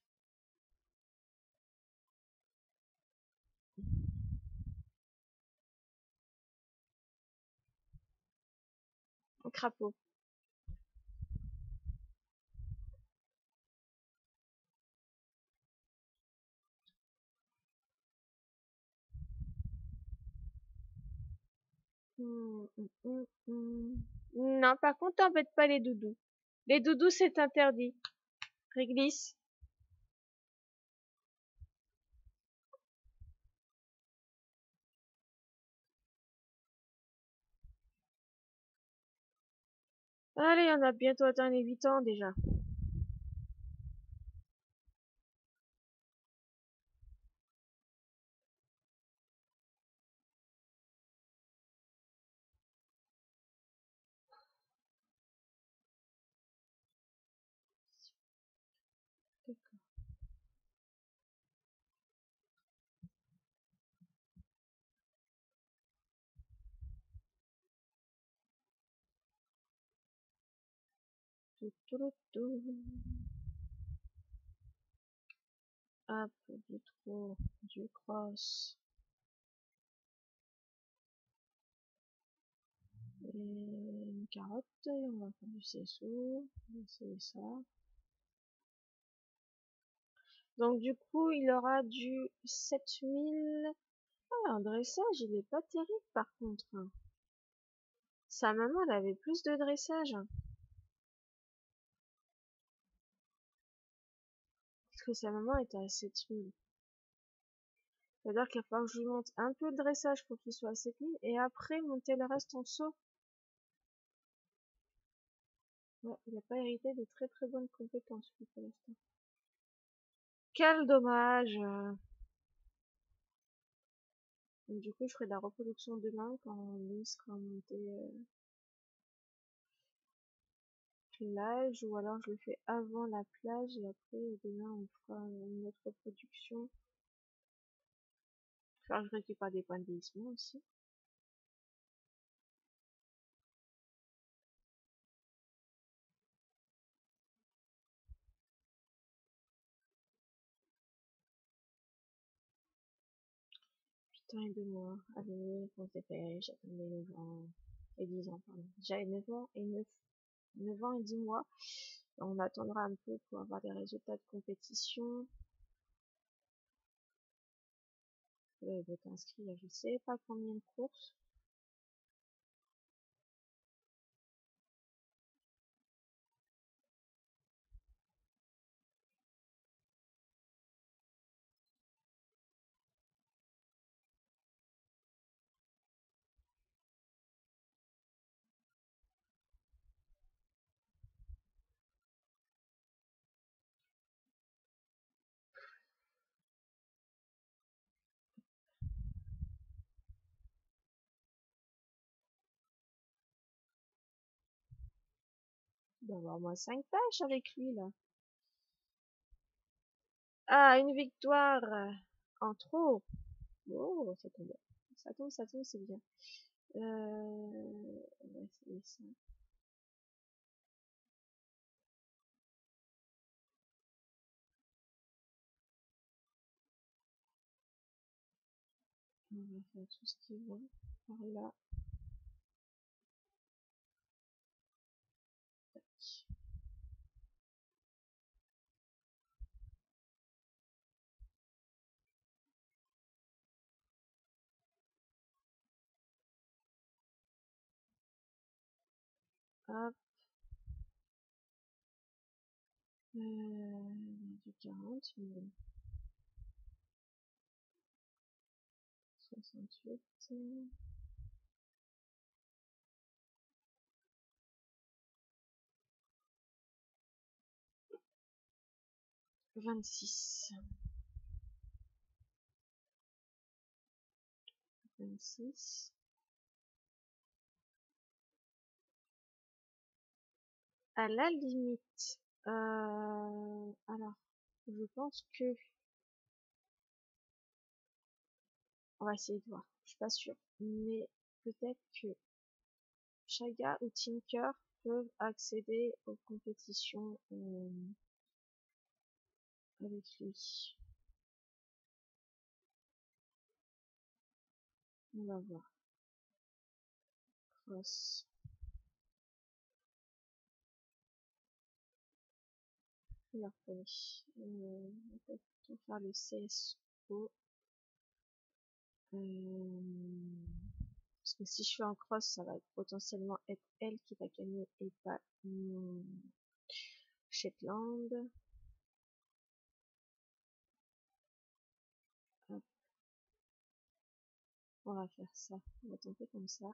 Un crapaud. Non, par contre, t'embête pas les doudous. Les doudous, c'est interdit. Réglisse. Allez, on a bientôt atteint les 8 ans déjà. Tout, tout, tout, tout. Hop, du trou, du cross. Et une carotte, et on va faire du CSO. On va essayer ça. Donc du coup, il aura du 7000. Ah, un dressage, il est pas terrible par contre. Sa maman, elle avait plus de dressage. Parce que sa maman était à 7000. C'est-à-dire qu'il va falloir que je lui monte un peu de dressage pour qu'il soit à 7000 et après monter le reste en saut. Ouais, il n'a pas hérité de très très bonnes compétences lui, pour l'instant. Quel dommage. Donc, du coup, je ferai de la reproduction demain quand lui sera monté plage, ou alors je le fais avant la plage et après demain on fera une autre reproduction. Faire je récupère des points de vieillissement aussi. Putain et 2 mois. Allez, on se dépêche, j'attendais 9 ans et 10 ans, pardon. J'avais 9 ans et 9 ans et 10 mois. On attendra un peu pour avoir des résultats de compétition. Là, il va être inscrit à je sais pas combien de courses. Il doit avoir moins 5 pages avec lui, là. Ah, une victoire en trop. Oh, ça tombe. Ça tombe, c'est bien. On va essayer ça. On va faire tout ce qui va par là. Tac. Hop. Du 40, 68, 26. 26. À la limite, alors, je pense que on va essayer de voir. Je suis pas sûre, mais peut-être que Chaga ou Tinker peuvent accéder aux compétitions avec lui. On va voir. Cross. On va plutôt faire le CSO. Parce que si je fais un cross, ça va potentiellement être elle qui va gagner et pas Shetland. Hop. On va faire ça. On va tenter comme ça.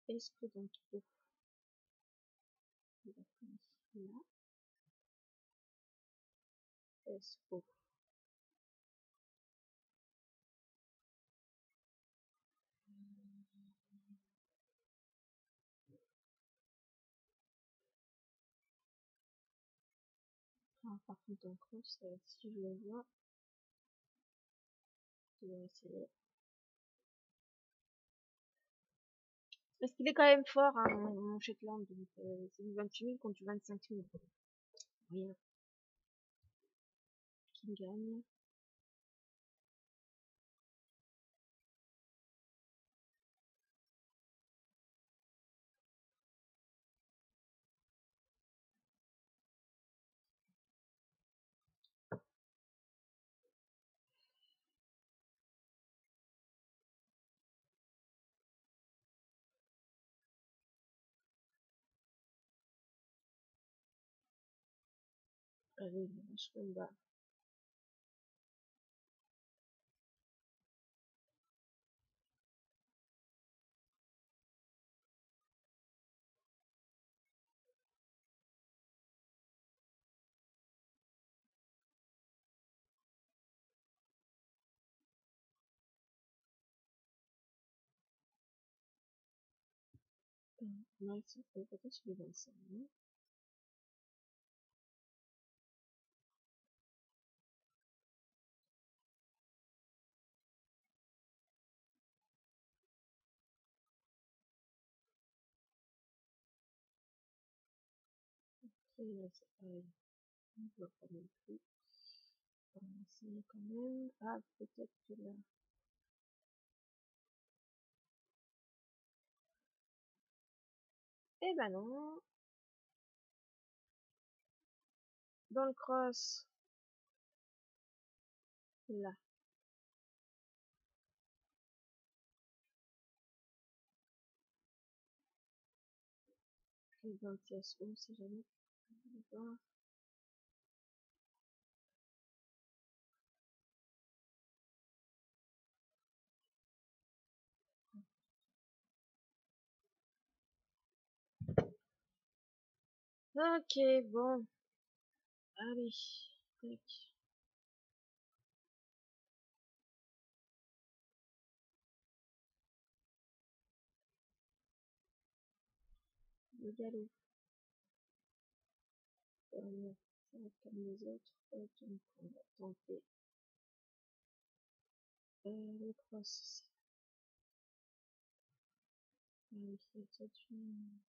Est-ce que dans trop on va commencer là. SO. Ah, par contre, en cross, si je le vois, je vais essayer. Parce qu'il est quand même fort, hein, mon Shetland. Donc, c'est du 28 000 contre du 25 000. Rien. Qui gagne. Allez, je combat. Non, ici, peut-être sur les 25 000. Et là, c'est pareil. On ne voit pas non plus. On va essayer quand même. Ah, peut-être que là. Eh ben non. Dans le cross. Là. Et dans le CSO, si jamais. Ok, bon. Allez. Tac. le galop. Ça va être comme les autres, donc on va tenter le cross. Il faut peut-être une...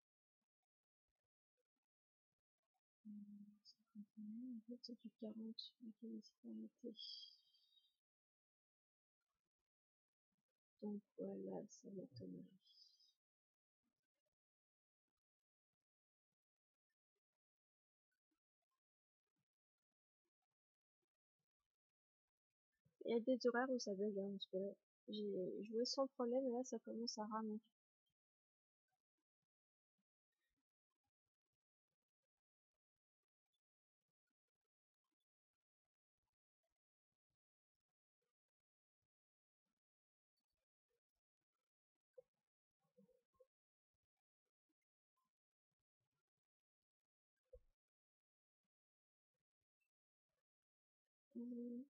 51, en fait c'est du 40, lequel il s'est arrêté. Donc voilà, ça m'étonnerait. Il y a des horaires où ça bug, hein, parce que là, j'ai joué sans problème et là ça commence à ramer. Mmh.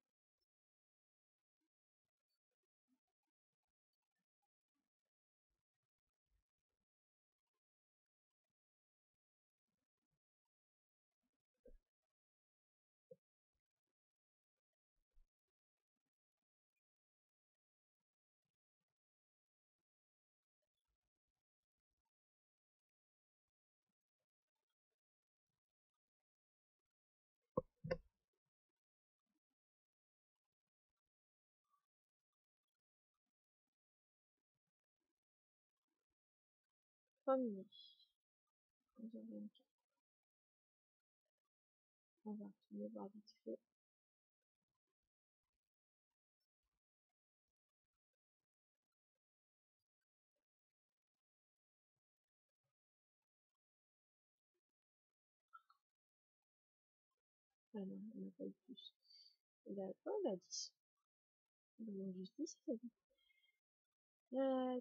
Premier. 11h24. On va retourner voir vite fait. Ah non, on n'a pas eu plus. Il a, oh, il a 10. Il manque juste 10, c'est bon. Euh,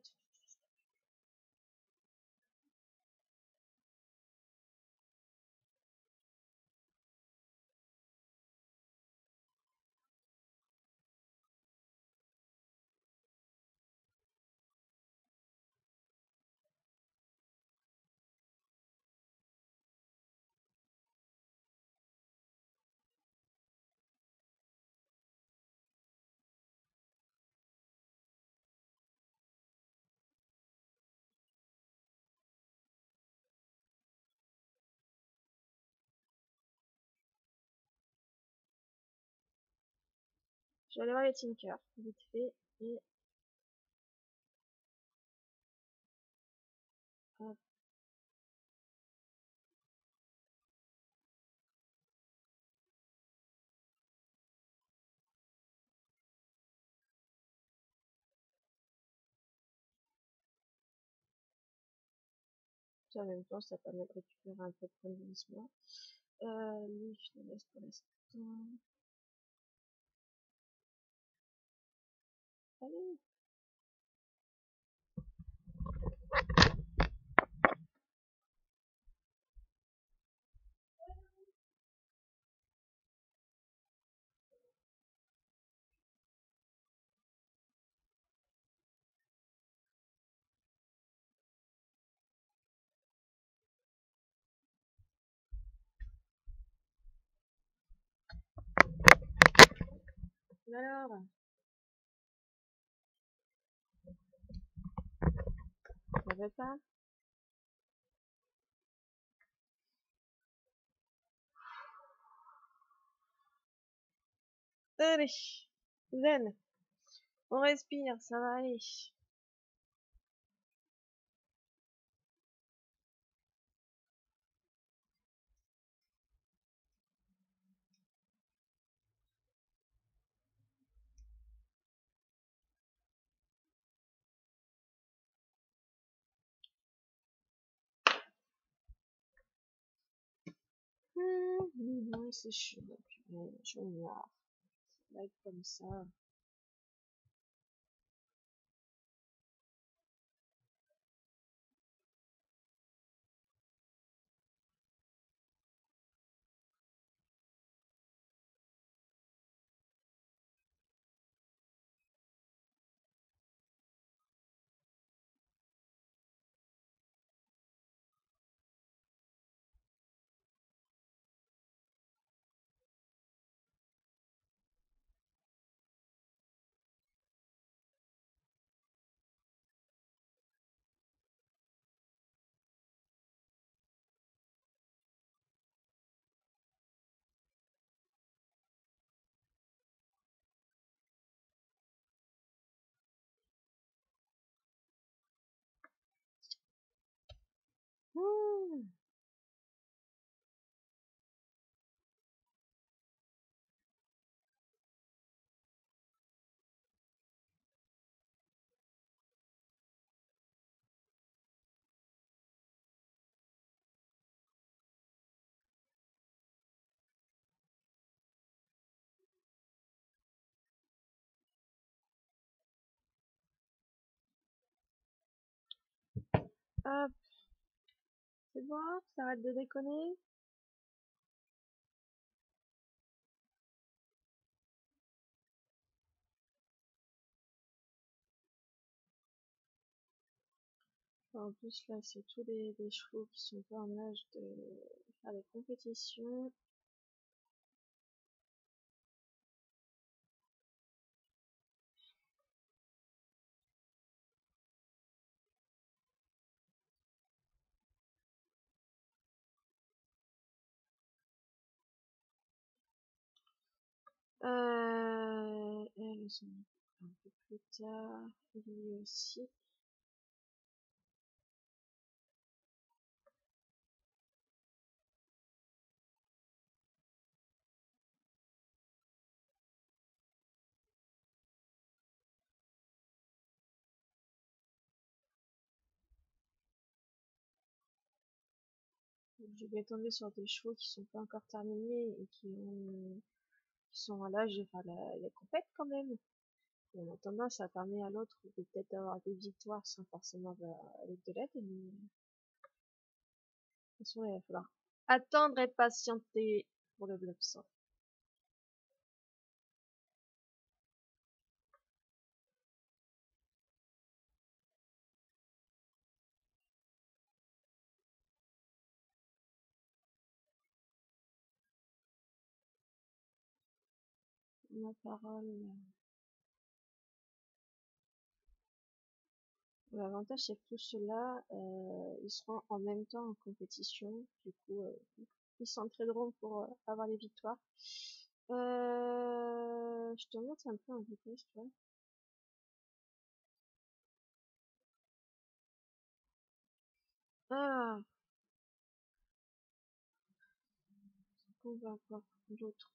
je vais aller voir les Tinkers, vite fait, et hop. En même temps, ça permet de récupérer un peu de points de glissement. Lui, je le laisse pour l'instant. Allez! Alors, ça va pas? Allez! Zen! On respire, ça va aller. C'est chaud, j'en ai marre. Ça va être comme ça. Hop, c'est bon, ça arrête de déconner. En plus, là, c'est tous des chevaux qui sont pas en âge de faire des compétitions. Elles sont un peu plus tard. Lui aussi. Je vais tomber sur des chevaux qui sont pas encore terminés et qui sont à l'âge de faire la compète quand même. Et en attendant, ça permet à l'autre de peut-être avoir des victoires sans forcément avec de l'aide. Mais de toute façon, il va falloir attendre et patienter pour le bloc 100. Ma parole. L'avantage, c'est que tous ceux-là, ils seront en même temps en compétition. Du coup, ils s'entraîneront pour avoir les victoires. Je te montre un peu en vitesse, tu vois. Ah, on va avoir d'autres.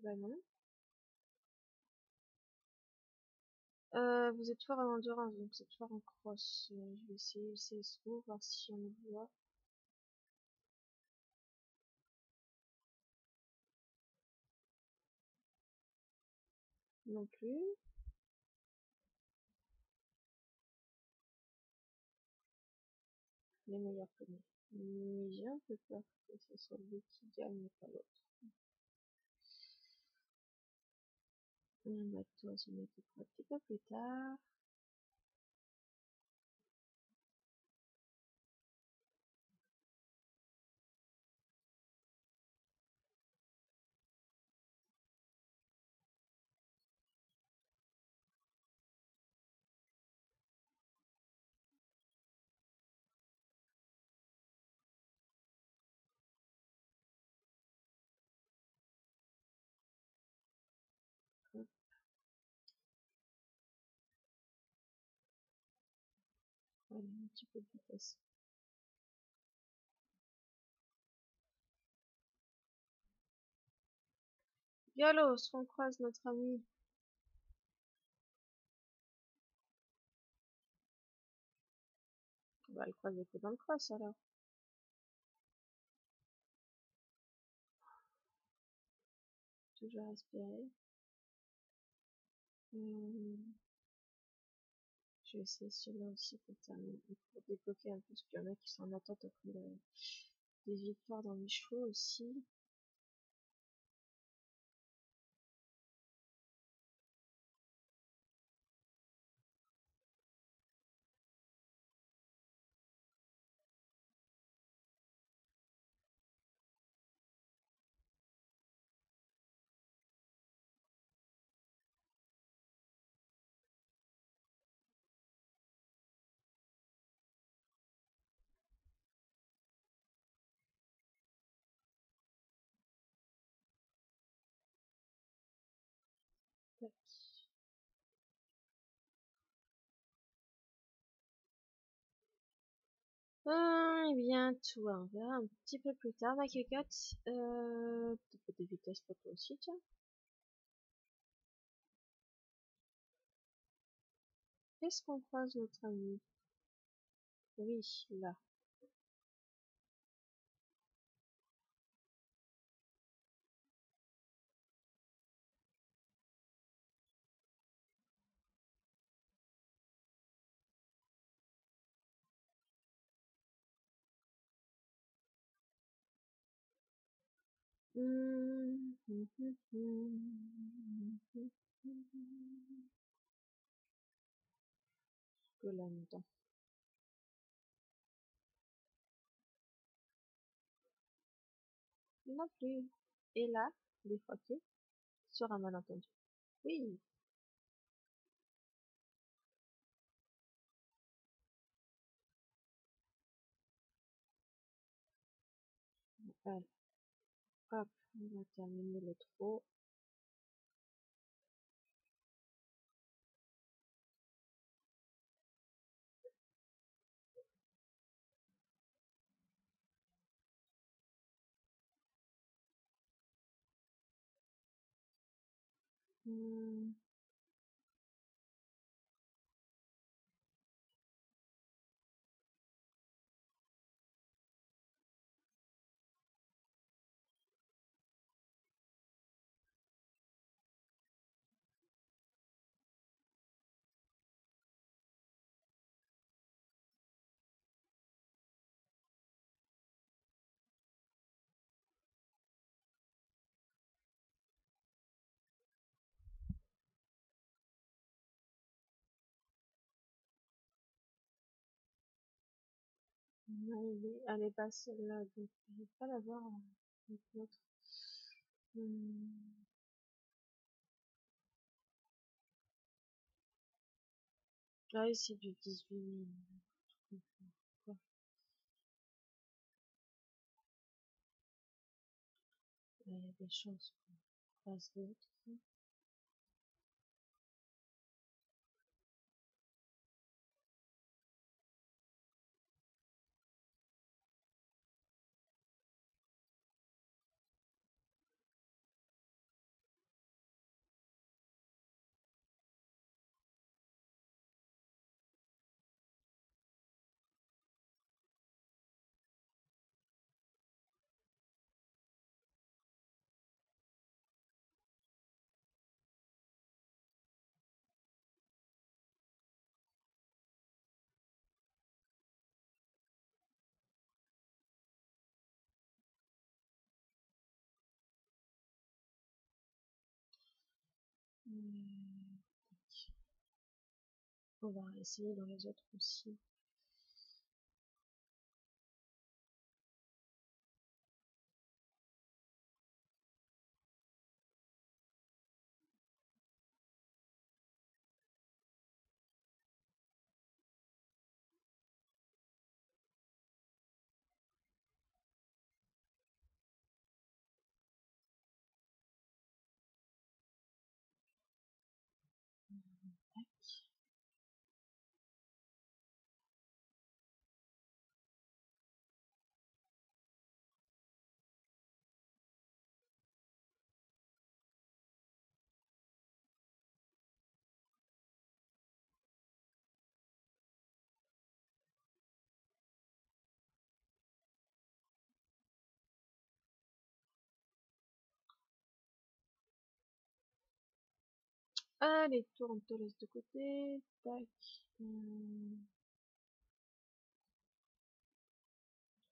Bah non. Vous êtes fort en endurance, donc c'est fort en cross. Je vais essayer le CSO, voir si on le voit. Non plus. Les meilleurs que nous. Mais j'ai un peu peur que ce soit lui qui gagne et pas l'autre. Bah, toi, on m'occupera un petit peu plus tard. Voilà, un petit peu de vitesse. Galos, on croise notre ami. On va le croiser que dans le cross alors. Toujours respirer. Je vais essayer celui-là aussi pour terminer, pour débloquer un peu, parce qu'il y en a qui sont en attente après des victoires dans les chevaux aussi. Tac. Et bien, toi, on verra un petit peu plus tard, ma cocotte. Un peu de vitesse pour toi aussi, tiens. Qu'est-ce qu'on croise notre ami? Oui, là. Que là-dedans. Non plus. Et là, des fois que, sur un malentendu. Oui. Allez, hop, on va terminer le trou. Hmm. Elle est pas celle-là, donc je vais pas la voir avec l'autre. Hmm. Ah oui, c'est du 18 000. Quoi. Il y a des chances qu'on fasse d'autres. Hmm. On va essayer dans les autres aussi. Allez, toi, on te laisse de côté. Tac.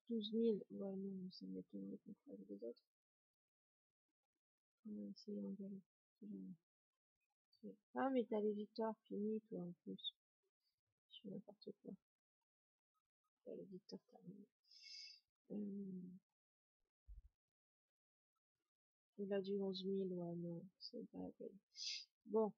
12 000. Ouais, non, ça m'étonnerait qu'on fasse les autres. On va essayer en galer. Ah, mais t'as les victoires finies, toi, en plus. Je fais n'importe quoi. T'as les victoires terminées. Il a du 11 000, ouais, non, c'est pas la peine. Bon.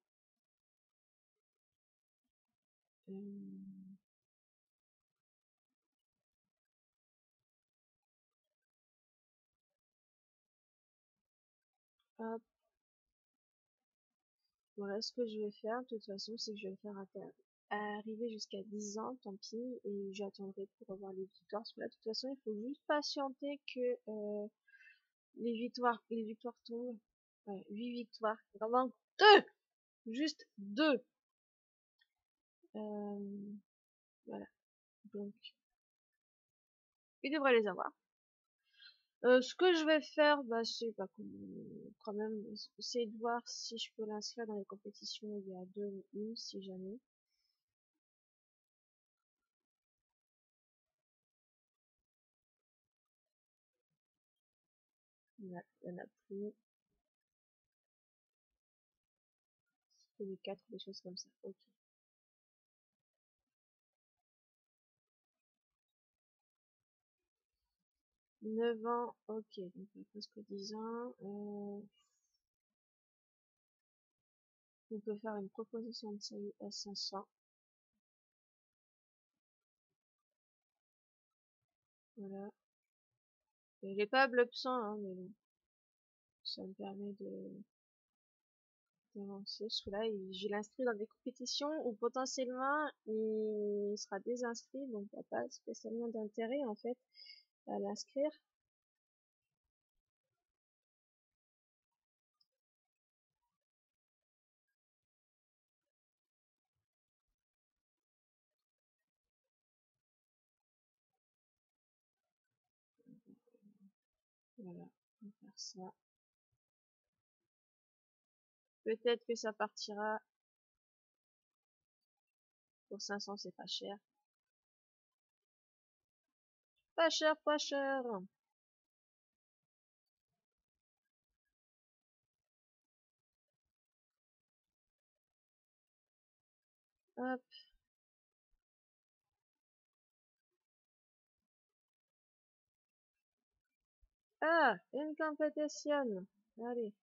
Hop. Voilà, ce que je vais faire, de toute façon, c'est que je vais faire arriver jusqu'à 10 ans, tant pis, et j'attendrai pour avoir les victoires. Parce que là, de toute façon, il faut juste patienter que les victoires tombent. Ouais, 8 victoires. Il en manque 2! Juste 2! Voilà. Donc, il devrait les avoir. Ce que je vais faire, bah, c'est bah, quand même essayer de voir si je peux l'inscrire dans les compétitions où il y a 2 ou 1, si jamais. Il y en a plus. C'est les 4, des choses comme ça. Ok. 9 ans, ok, donc presque 10 ans. On peut faire une proposition de salut à 500. Voilà. Et j'ai pas bleu sang, hein, mais bon. Ça me permet d'avancer. Celui-là, je l'inscris dans des compétitions où potentiellement il sera désinscrit, donc il n'y a pas spécialement d'intérêt en fait à l'inscrire. Voilà, on va faire ça. Peut-être que ça partira pour 500, c'est pas cher. Pas cher, pas cher. Hop. Ah, une compétition. Allez.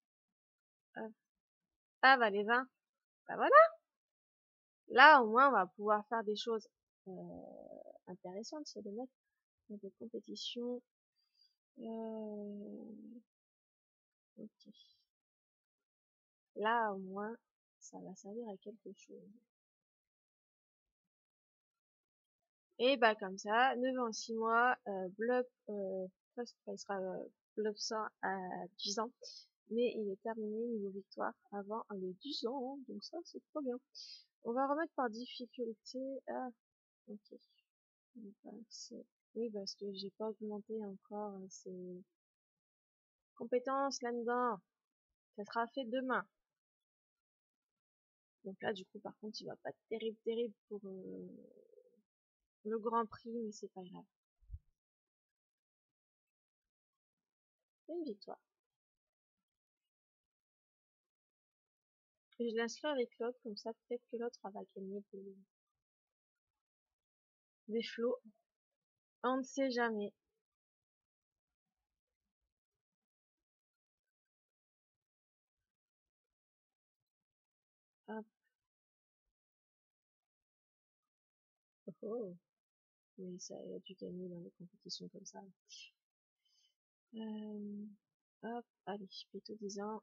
Hop. Ah, bah les 20. Bah voilà. Là, au moins, on va pouvoir faire des choses intéressantes, c'est de mettre dans des compétitions. Ok. Là, au moins, ça va servir à quelque chose. Et bah comme ça, 9 ans, 6 mois, Blob, il sera Blob 100 à 10 ans, mais il est terminé niveau victoire avant les 10 ans, hein, donc ça c'est trop bien. On va remettre par difficulté. Ah, ok. Oui, parce que j'ai pas augmenté encore ces compétences là-dedans. Ça sera fait demain. Donc là, du coup, par contre, il va pas être terrible, terrible pour le Grand Prix, mais c'est pas grave. Une victoire. Et je l'inscris avec l'autre, comme ça, peut-être que l'autre va gagner des flots. On ne sait jamais. Hop. Oh, oh. Oui, ça, il a dû gagner dans les compétitions comme ça. Hop, allez, plutôt 10 ans.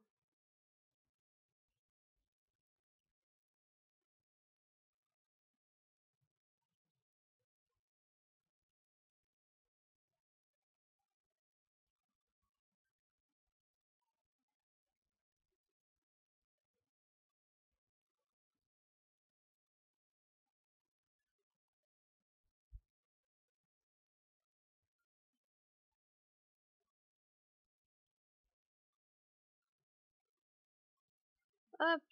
Hop,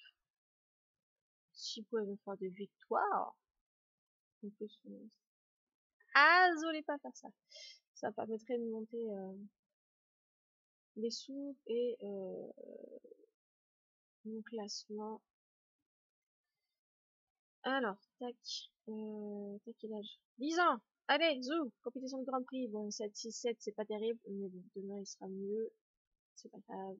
si vous pouvez me faire des victoires. En plus, ah, désolé, pas faire ça. Ça permettrait de monter les sous et mon classement. Alors, tac, tac, quel âge? 10 ans! Allez, zou! Compétition de Grand Prix. Bon, 7, 6, 7, c'est pas terrible, mais bon, demain il sera mieux. C'est pas grave.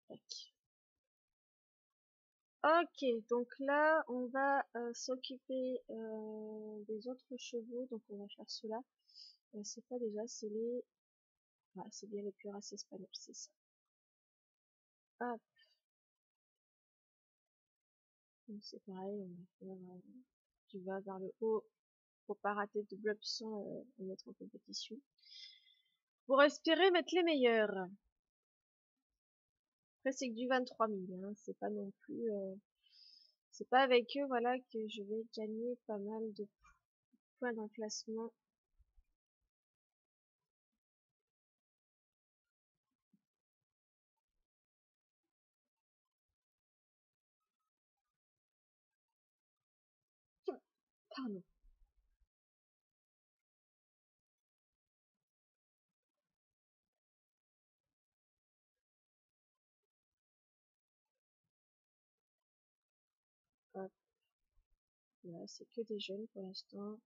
Tac. Ok, donc là, on va s'occuper des autres chevaux, donc on va faire cela. C'est pas déjà, c'est les... Ah, c'est bien les cuirasses espagnoles, c'est ça. Hop, donc c'est pareil, on va faire, tu vas vers le haut pour pas rater de blob sans mettre en compétition. Pour espérer mettre les meilleurs. Après, c'est que du 23 000, hein, c'est pas non plus... c'est pas avec eux, voilà, que je vais gagner pas mal de points dans le classement. Pardon. Hop. Là, c'est que des jeunes pour l'instant.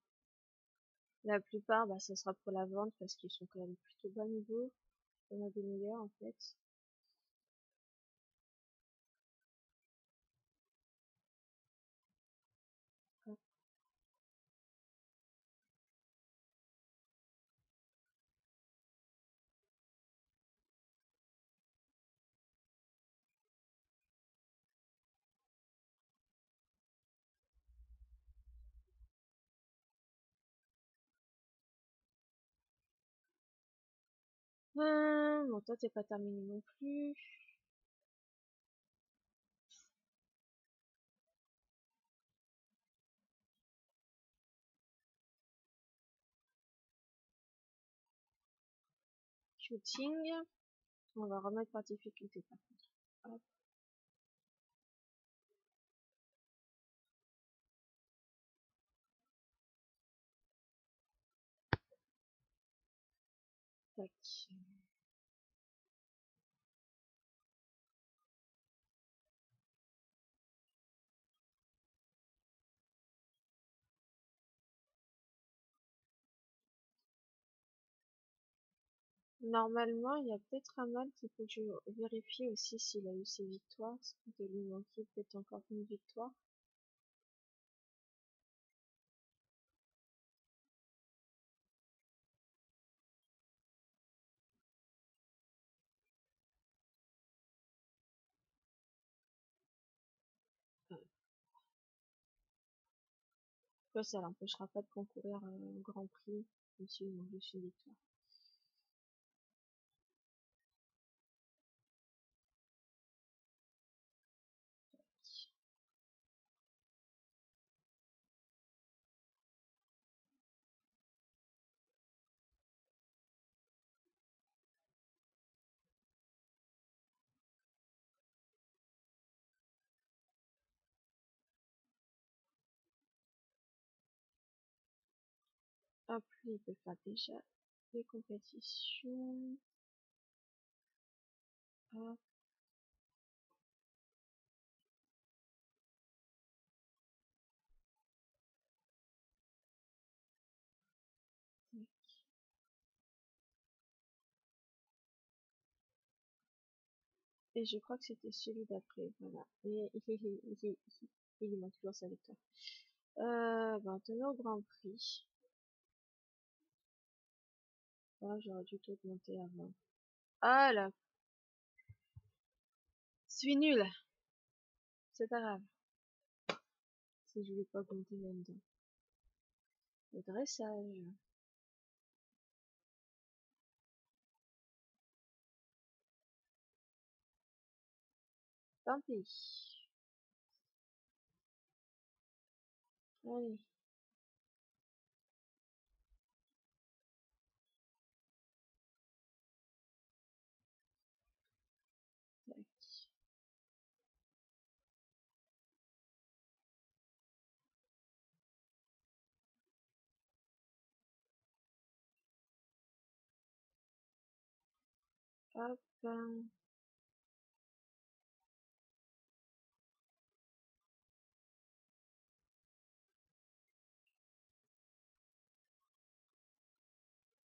La plupart, bah, ça sera pour la vente parce qu'ils sont quand même plutôt bas niveau. Il y en a des meilleurs en fait. Hop. Bon, toi, t'es pas terminé non plus. Shooting. On va remettre par difficulté par contre. Hop. Tac. Normalement, il y a peut-être un mal qu'il faut que je vérifie aussi s'il a eu ses victoires. Parce qu'il doit lui manquer peut-être encore une victoire. Ça l'empêchera pas de concourir au Grand Prix, même s'il manque juste une victoire. Hop, lui, il peut faire déjà les compétitions. Hop, et je crois que c'était celui d'après, voilà. Et il lui manque toujours sa victoire. Ben, tenons au Grand Prix. Ah, j'aurais dû t'augmenter avant. Ah là, je suis nulle. C'est pas grave. Si je voulais pas augmenter là-dedans. Le dressage. Tant pis. Allez. Tac. Hop.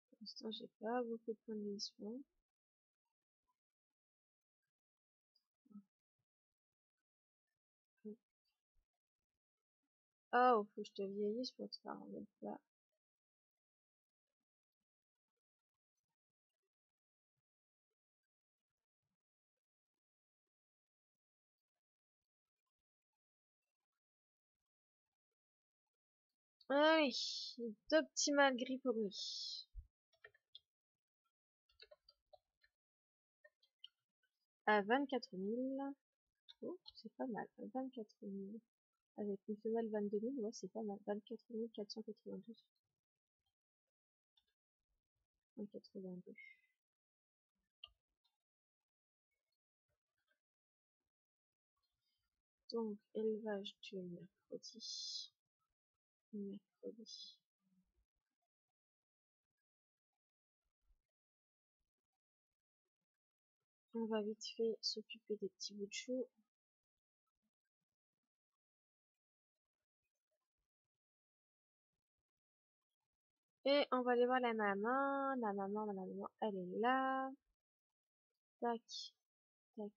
Pour l'instant, j'ai pas beaucoup de points de mission. Oh, faut que je te vieillisse pour te faire remettre là. Ah oui, d'optimal gris pour lui. À 24 000. Oh, c'est pas mal. 24 000. Avec une femelle 22 000, ouais, c'est pas mal. 24 492. 82. Donc, élevage du mercredi. mercredi. On va vite fait s'occuper des petits bouts de chou. Et on va aller voir la maman. La maman, elle est là. Tac, tac.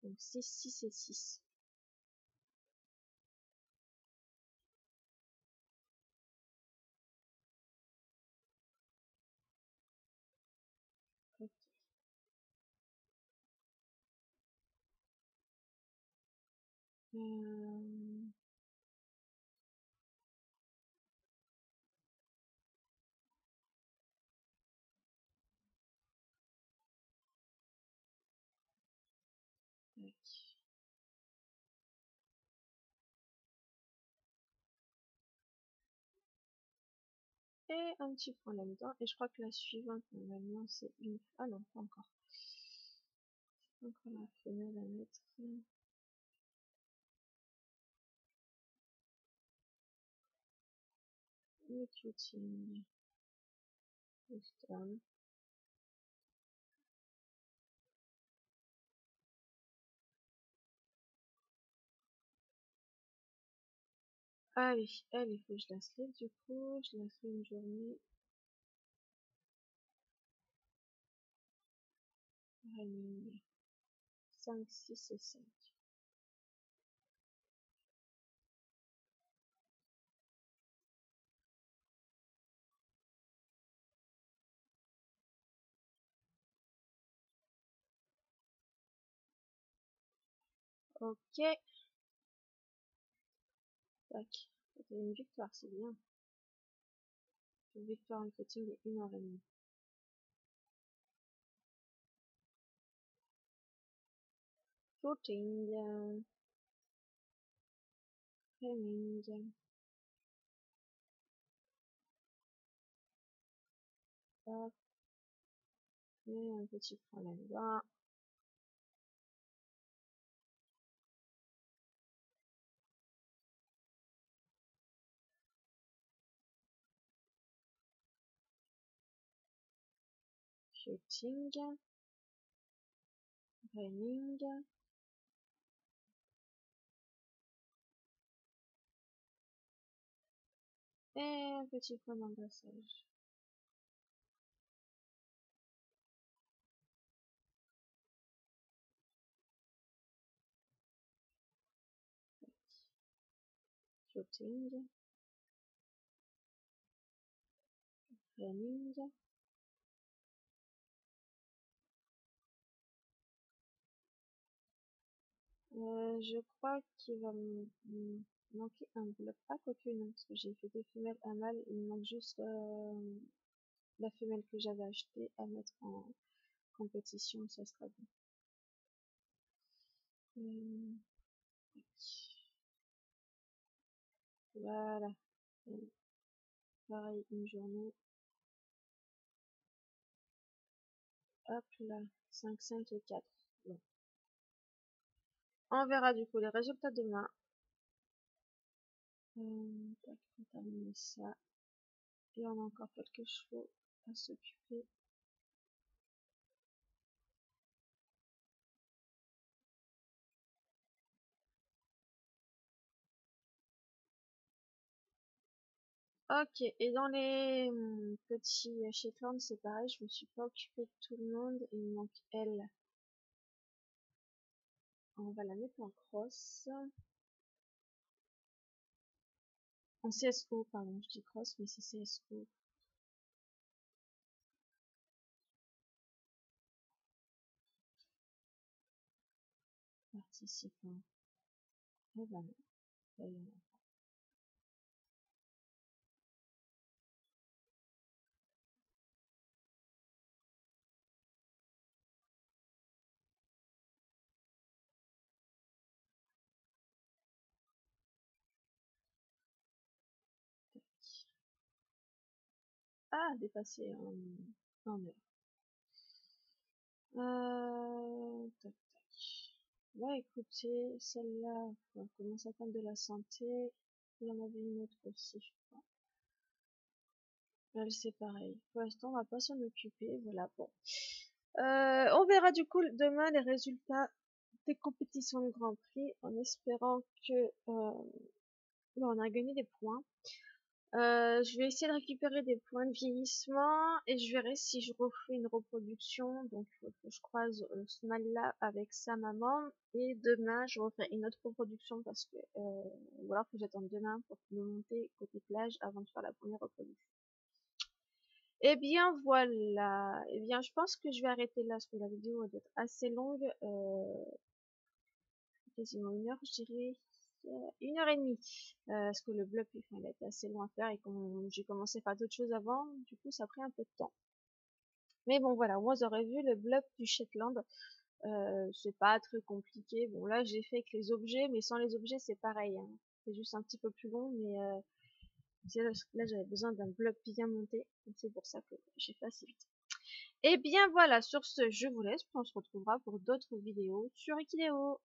Donc 6, 6 et 6. Ok. Euh, tac. Et un petit point là-dedans. Et je crois que la suivante, normalement, c'est une... Ah non, pas encore. Encore la femelle à mettre. Le cuting. Western. Ah oui, elle, il faut que je la slip du coup. Je la fais une journée. Running. 5, 6 et 5. Ok. Tac. C'était une victoire, c'est bien. Une victoire en footing de 1h30. Footing. Running. Hop. Et un petit point là-dedans. Shooting. Running. Et un petit point d'embrassage. Shooting. Running. Je crois qu'il va me manquer un bloc. Ah, quoique non, parce que j'ai fait deux femelles, un mâle. Il me manque juste la femelle que j'avais achetée à mettre en compétition. Ça sera bon. Voilà. Pareil, une journée. Hop là. 5, 5 et 4. Bon. On verra du coup les résultats demain. Tac, on va terminer ça. Et on a encore quelques chevaux à s'occuper. Ok, et dans les petits Shetland, c'est pareil, je me suis pas occupée de tout le monde, il me manque elle. On va la mettre en cross. En CSO, pardon, je dis cross, mais c'est CSO. Participant. Et ben non, là, il y en a. Ah, dépassé en heure. Tac, tac. Bah écoutez, celle-là, on commence à prendre de la santé. Il y en avait une autre aussi, je crois. Elle, c'est pareil. Pour l'instant, on va pas s'en occuper. Voilà, bon. On verra du coup demain les résultats des compétitions de Grand Prix en espérant que on a gagné des points. Je vais essayer de récupérer des points de vieillissement et je verrai si je refais une reproduction. Donc il faut que je croise ce mâle-là avec sa maman et demain je referai une autre reproduction parce que ou alors faut que j'attende demain pour me monter côté plage avant de faire la première reproduction. Eh bien voilà, eh bien je pense que je vais arrêter là parce que la vidéo va être assez longue, quasiment une heure je dirais, 1 heure et demie, parce que le bloc enfin, il a été assez long à faire et quand j'ai commencé à faire d'autres choses avant, du coup ça a pris un peu de temps. Mais bon voilà, moi j'aurais vu le bloc du Shetland, c'est pas très compliqué, bon là j'ai fait avec les objets, mais sans les objets c'est pareil, hein. C'est juste un petit peu plus long, mais là j'avais besoin d'un bloc bien monté, donc c'est pour ça que j'ai fait assez vite. Et bien voilà, sur ce, je vous laisse, on se retrouvera pour d'autres vidéos sur Equideo.